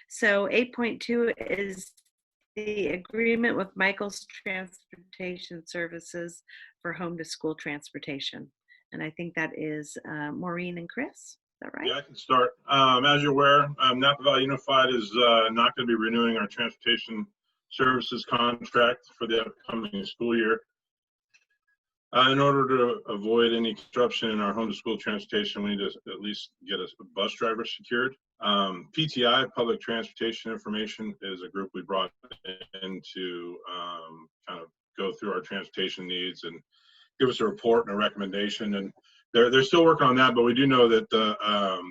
So 8.2 is the agreement with Michael's Transportation Services for home to school transportation. And I think that is Maureen and Chris. Is that right? Yeah, I can start. As you're aware, Napa Valley Unified is not going to be renewing our transportation services contract for the upcoming school year. In order to avoid any disruption in our home to school transportation, we need to at least get a bus driver secured. PTI, Public Transportation Information, is a group we brought in to kind of go through our transportation needs and give us a report and a recommendation. And they're still working on that, but we do know that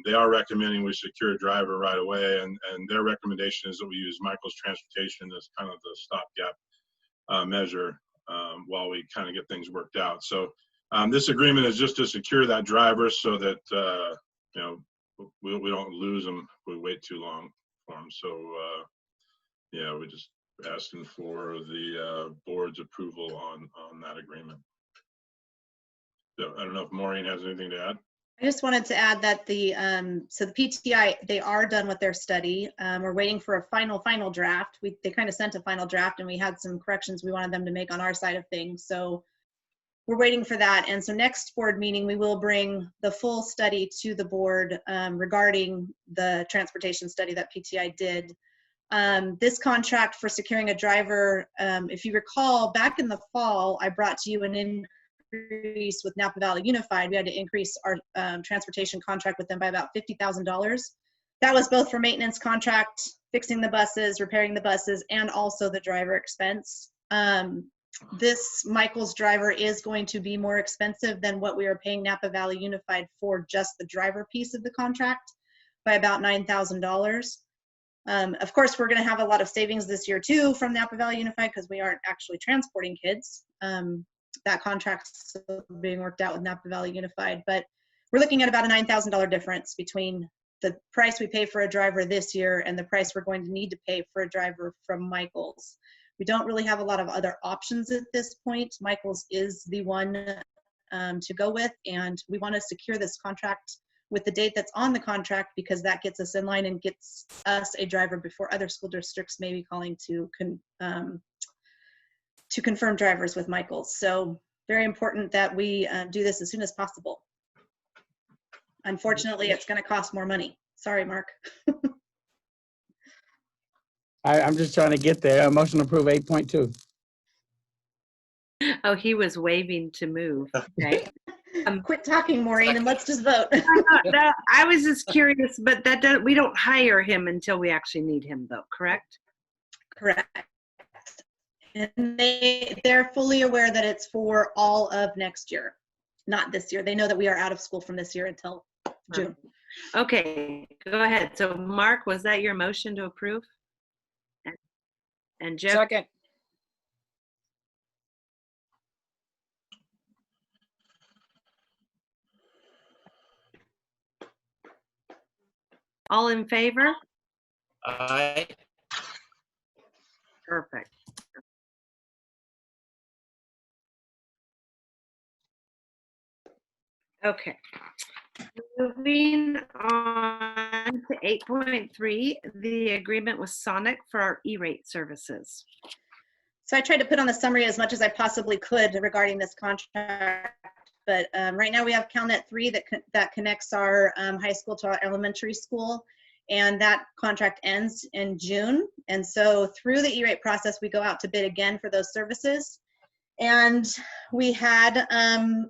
they are recommending we secure a driver right away. And their recommendation is that we use Michael's Transportation as kind of the stopgap measure while we kind of get things worked out. So this agreement is just to secure that driver so that you know, we don't lose them if we wait too long for them. So yeah, we're just asking for the board's approval on that agreement. So I don't know if Maureen has anything to add. I just wanted to add that so the PTI, they are done with their study. We're waiting for a final draft. They kind of sent a final draft and we had some corrections we wanted them to make on our side of things. So we're waiting for that. And so next board meeting, we will bring the full study to the board regarding the transportation study that PTI did. This contract for securing a driver, if you recall, back in the fall, I brought to you an increase with Napa Valley Unified. We had to increase our transportation contract with them by about $50,000. That was both for maintenance contract, fixing the buses, repairing the buses, and also the driver expense. This Michael's driver is going to be more expensive than what we are paying Napa Valley Unified for just the driver piece of the contract by about $9,000. Of course, we're going to have a lot of savings this year too from Napa Valley Unified because we aren't actually transporting kids. That contract's still being worked out with Napa Valley Unified, but we're looking at about a $9,000 difference between the price we pay for a driver this year and the price we're going to need to pay for a driver from Michael's. We don't really have a lot of other options at this point. Michael's is the one to go with, and we want to secure this contract with the date that's on the contract because that gets us in line and gets us a driver before other school districts may be calling to confirm drivers with Michael's. So very important that we do this as soon as possible. Unfortunately, it's going to cost more money. Sorry, Mark. I'm just trying to get there. A motion to approve 8.2. Oh, he was waving to move. Okay. Quit talking, Maureen, and let's just vote. No, I was just curious, but we don't hire him until we actually need him, though, correct? Correct. And they're fully aware that it's for all of next year, not this year. They know that we are out of school from this year until June. Okay, go ahead. So Mark, was that your motion to approve? And Jeff? Second. All in favor? Aye. Perfect. Okay. Moving on to 8.3, the agreement with Sonic for our E-rate services. So I tried to put on the summary as much as I possibly could regarding this contract, but right now we have CalNet 3 that connects our high school to our elementary school, and that contract ends in June. And so through the E-rate process, we go out to bid again for those services. And we had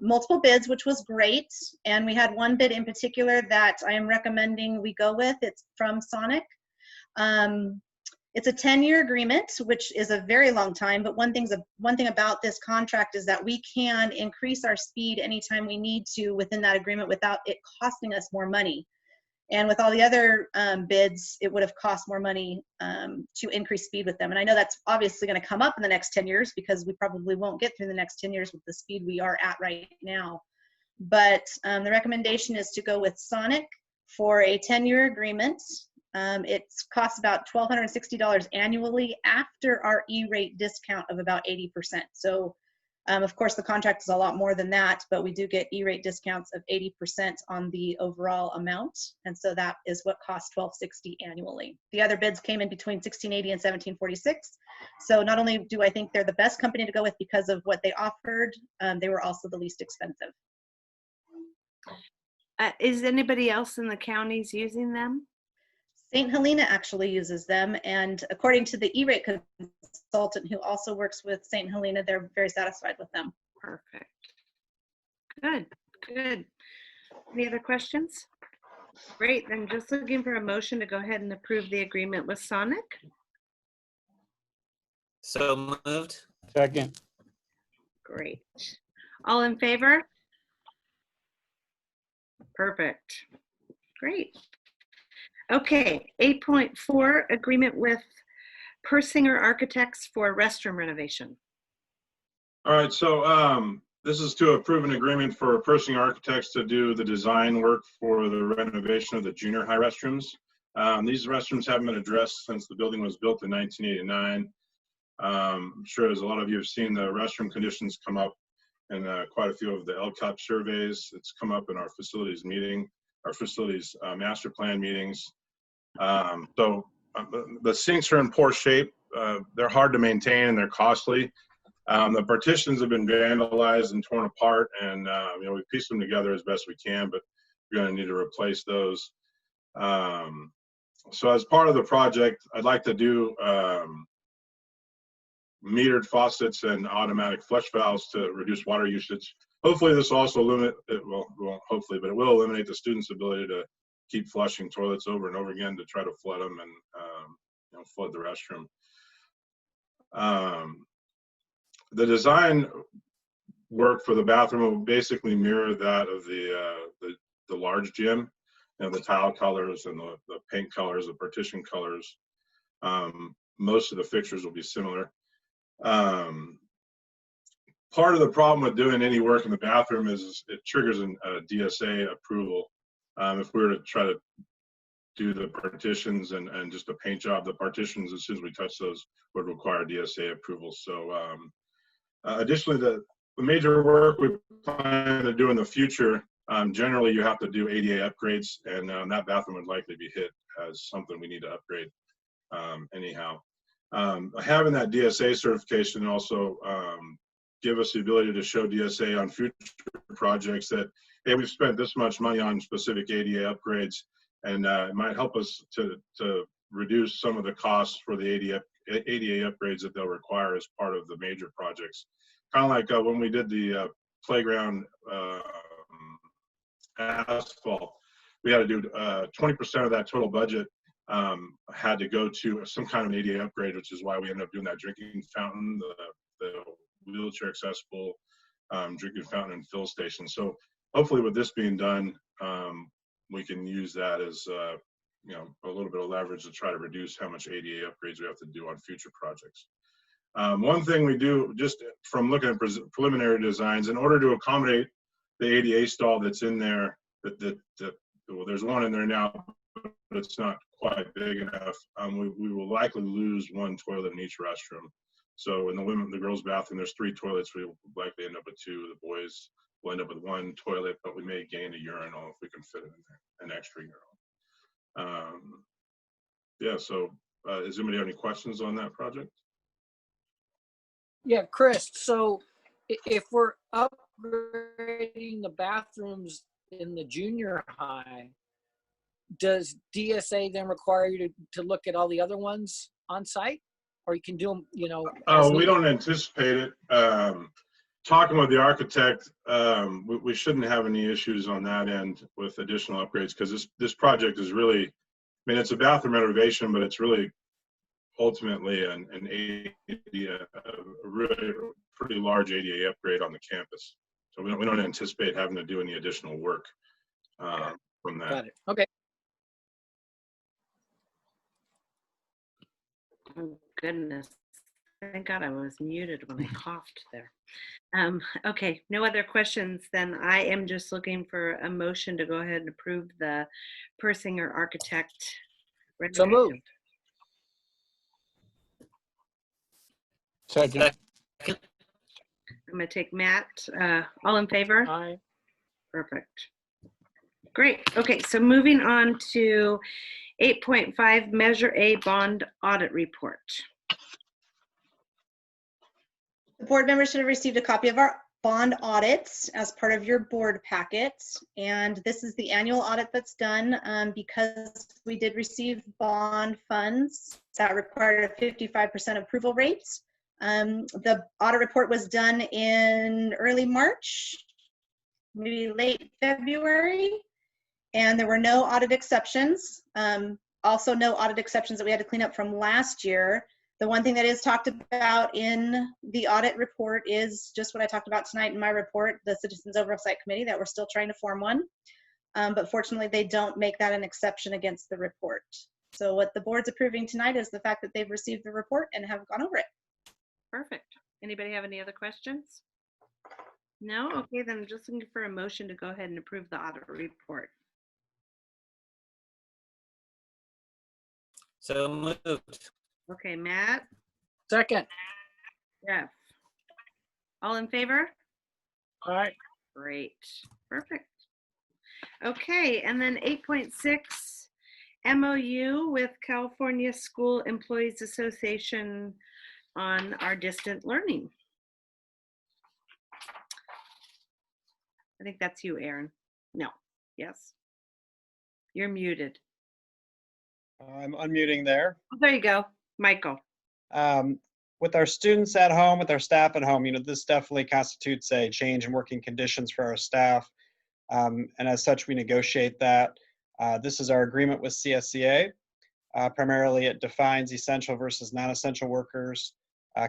multiple bids, which was great. And we had one bid in particular that I am recommending we go with. It's from Sonic. It's a 10-year agreement, which is a very long time. But one thing about this contract is that we can increase our speed anytime we need to within that agreement without it costing us more money. And with all the other bids, it would have cost more money to increase speed with them. And I know that's obviously going to come up in the next 10 years because we probably won't get through the next 10 years with the speed we are at right now. But the recommendation is to go with Sonic for a 10-year agreement. It costs about $1,260 annually after our E-rate discount of about 80%. So of course, the contract is a lot more than that, but we do get E-rate discounts of 80% on the overall amount. And so that is what costs $1,260 annually. The other bids came in between $1,680 and $1,746. So not only do I think they're the best company to go with because of what they offered, they were also the least expensive. Is anybody else in the counties using them? St. Helena actually uses them, and according to the E-rate consultant who also works with St. Helena, they're very satisfied with them. Perfect. Good, good. Any other questions? Great, then just looking for a motion to go ahead and approve the agreement with Sonic. So moved. Second. Great. All in favor? Perfect. Great. Okay, 8.4, agreement with Persinger Architects for restroom renovation. All right, so this is to approve an agreement for Persinger Architects to do the design work for the renovation of the junior high restrooms. These restrooms haven't been addressed since the building was built in 1989. I'm sure as a lot of you have seen, the restroom conditions come up and quite a few of the LCAP surveys. It's come up in our facilities meeting, our facilities master plan meetings. The sinks are in poor shape. They're hard to maintain and they're costly. The partitions have been vandalized and torn apart, and we pieced them together as best we can, but we're going to need to replace those. So as part of the project, I'd like to do metered faucets and automatic flush valves to reduce water usage. Hopefully this also hopefully, but it will eliminate the students' ability to keep flushing toilets over and over again to try to flood them and flood the restroom. The design work for the bathroom will basically mirror that of the large gym. The tile colors and the paint colors, the partition colors. Most of the fixtures will be similar. Part of the problem with doing any work in the bathroom is it triggers a DSA approval. If we were to try to do the partitions and just a paint job, the partitions, as soon as we touch those, would require DSA approval. So additionally, the major work we plan to do in the future, generally you have to do ADA upgrades, and that bathroom would likely be hit as something we need to upgrade anyhow. Having that DSA certification also give us the ability to show DSA on future projects that, hey, we've spent this much money on specific ADA upgrades, and it might help us to reduce some of the costs for the ADA upgrades that they'll require as part of the major projects. Kind of like when we did the playground asphalt, we had to do 20% of that total budget had to go to some kind of an ADA upgrade, which is why we ended up doing that drinking fountain, the wheelchair accessible drinking fountain and fill station. So hopefully with this being done, we can use that as a little bit of leverage to try to reduce how much ADA upgrades we have to do on future projects. One thing we do, just from looking at preliminary designs, in order to accommodate the ADA stall that's in there, well, there's one in there now, but it's not quite big enough. We will likely lose one toilet in each restroom. So in the girls' bathroom, there's 3 toilets. We will likely end up with 2. The boys will end up with 1 toilet, but we may gain a urinal if we can fit in there, an extra urinal. Yeah, so does anybody have any questions on that project? Yeah, Chris, so if we're upgrading the bathrooms in the junior high, does DSA then require you to look at all the other ones on site? Or you can do them, Oh, we don't anticipate it. Talking with the architect, we shouldn't have any issues on that end with additional upgrades, because this project is really, I mean, it's a bathroom renovation, but it's really ultimately a really pretty large ADA upgrade on the campus. So we don't anticipate having to do any additional work from that. Got it. Okay. Oh, goodness. Thank God I was muted when I coughed there. Okay, no other questions. Then I am just looking for a motion to go ahead and approve the Persinger Architect. So moved. Second. I'm going to take Matt. All in favor? Aye. Perfect. Great. Okay, so moving on to 8.5, Measure A Bond Audit Report. The board members should have received a copy of our bond audits as part of your board packets. And this is the annual audit that's done because we did receive bond funds that required a 55% approval rate. The audit report was done in early March, maybe late February, and there were no audit exceptions. Also no audit exceptions that we had to clean up from last year. The one thing that is talked about in the audit report is just what I talked about tonight in my report, the Citizens Oversight Committee, that we're still trying to form one. But fortunately, they don't make that an exception against the report. So what the board's approving tonight is the fact that they've received the report and have gone over it. Perfect. Anybody have any other questions? No? Okay, then I'm just looking for a motion to go ahead and approve the audit report. So moved. Okay, Matt? Second. Jeff? All in favor? Aye. Great. Perfect. Okay, and then 8.6, MOU with California School Employees Association on our distant learning. I think that's you, Aaron. No. Yes. You're muted. I'm unmuting there. Oh, there you go, Michael. With our students at home, with our staff at home, this definitely constitutes a change in working conditions for our staff. And as such, we negotiate that. This is our agreement with CSEA. Primarily, it defines essential versus non-essential workers,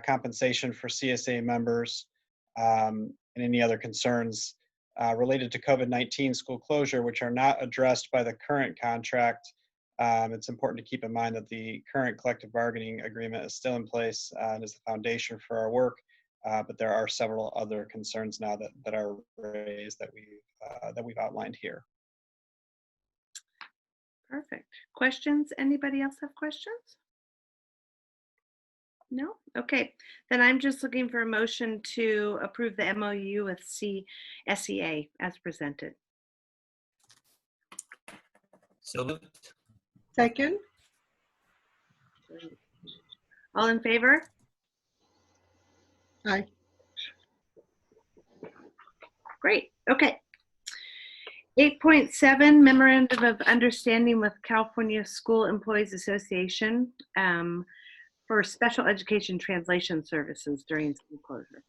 compensation for CSA members, and any other concerns related to COVID-19 school closure, which are not addressed by the current contract. It's important to keep in mind that the current collective bargaining agreement is still in place and is the foundation for our work, but there are several other concerns now that are raised that we've outlined here. Perfect. Questions? Anybody else have questions? No? Okay. Then I'm just looking for a motion to approve the MOU with CSEA as presented. So moved. Second? All in favor? Aye. Great. Okay. 8.7, Memorandum of Understanding with California School Employees Association for special education translation services during school closure.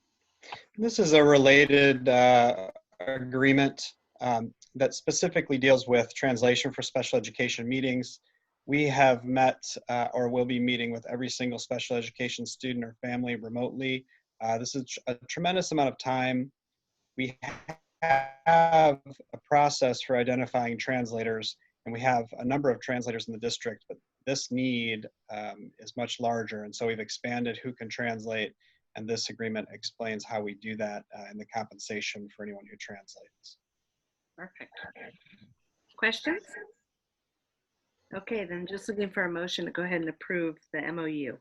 This is a related agreement that specifically deals with translation for special education meetings. We have met or will be meeting with every single special education student or family remotely. This is a tremendous amount of time. We have a process for identifying translators, and we have a number of translators in the district, but this need is much larger, and so we've expanded who can translate, and this agreement explains how we do that and the compensation for anyone who translates. Perfect. Questions? Okay, then just looking for a motion to go ahead and approve the MOU.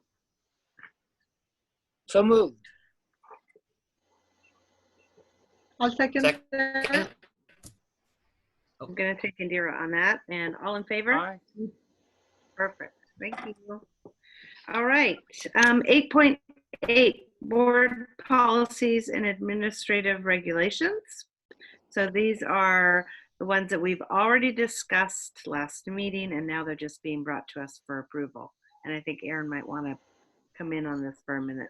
So moved. I'll second that. Second. I'm going to take Indira on that. And all in favor? Aye. Perfect. Thank you. All right. 8.8, board policies and administrative regulations. So these are the ones that we've already discussed last meeting, and now they're just being brought to us for approval. And I think Aaron might want to come in on this for a minute.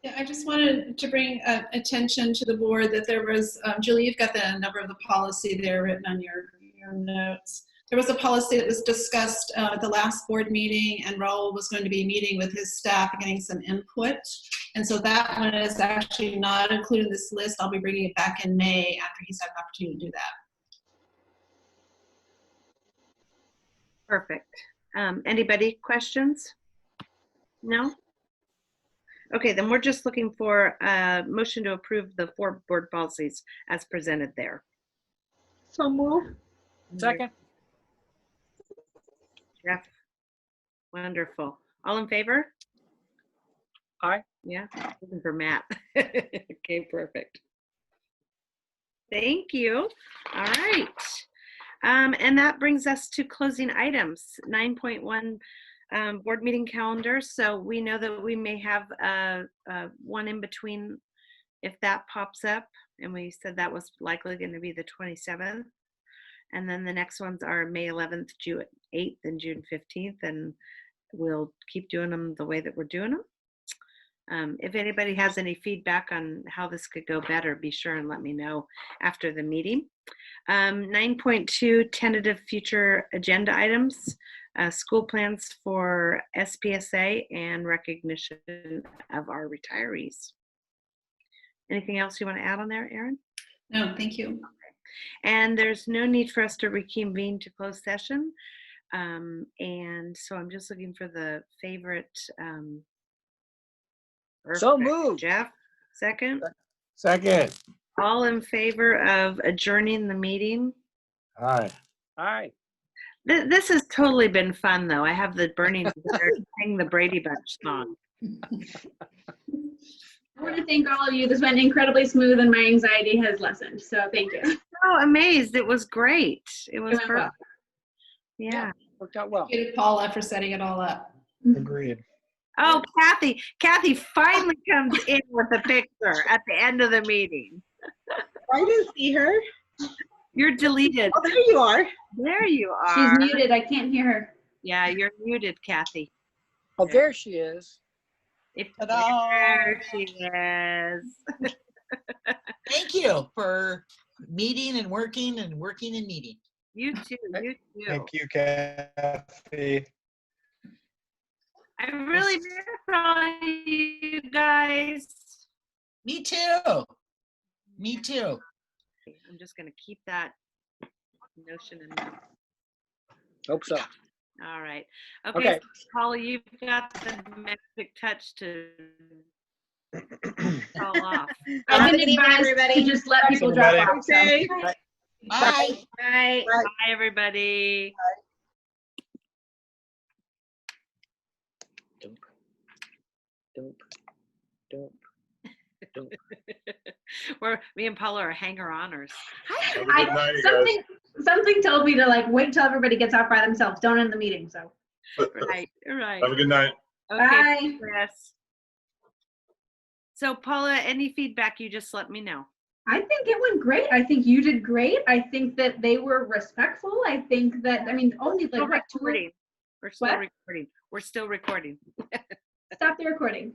Yeah, I just wanted to bring attention to the board that there was, Julie, you've got the number of the policy there written on your notes. There was a policy that was discussed at the last board meeting, and Raul was going to be meeting with his staff and getting some input. And so that one is actually not included in this list. I'll be bringing it back in May after he's had an opportunity to do that. Perfect. Anybody questions? No? Okay, then we're just looking for a motion to approve the 4 board policies as presented there. So move. Second. Jeff? Wonderful. All in favor? Aye. Yeah, looking for Matt. Okay, perfect. Thank you. All right. And that brings us to closing items. 9.1 board meeting calendar. So we know that we may have one in between if that pops up. And we said that was likely going to be the 27th. And then the next ones are May 11th, June 8th, and June 15th. And we'll keep doing them the way that we're doing them. If anybody has any feedback on how this could go better, be sure and let me know after the meeting. 9.2 tentative future agenda items, school plans for SPSA and recognition of our retirees. Anything else you want to add on there, Aaron? No, thank you. And there's no need for us to reconvene to close session. And so I'm just looking for the favorite. So Perfect. moved. Jeff, second. Second. All in favor of adjourning the meeting? Aye. Aye. This has totally been fun, though. I have the burning desire to sing the Brady Bunch song. I want to thank all of you. This went incredibly smooth and my anxiety has lessened. So thank you. So amazed. It was great. It was went well. perfect. Yeah. Worked out well. Thank you to Paula for setting it all up. Agreed. Oh, Kathy. Kathy finally comes in with a picture at the end of the meeting. I didn't see her. You're deleted. Oh, there you are. There you are. She's muted. I can't hear her. Yeah, you're muted, Kathy. Oh, there she is. There she is. Thank you for meeting and working and working and meeting. You too. You too. Thank you, Kathy. I really miss all you guys. Me too. Me too. I'm just going to keep that notion in mind. Hope so. All right. Okay, Okay. So, Paula, you've got the magic touch to call off. I've been Good evening, advised everybody. to just let people drop everybody. off. So. Okay. Bye. Bye. Bye, everybody. Don't. Me and Paula are hanger-oners. Have a good night, you guys. Something told me to like wait till everybody gets off by themselves. Don't end the meeting. So. Right. Have a good night. Okay, Bye. Chris. So, Paula, any feedback, you just let me know. I think it went great. I think you did great. I think that they were respectful. I think that, I mean, only Still like what, recording. We're still What? recording. We're still recording. Stop the recording.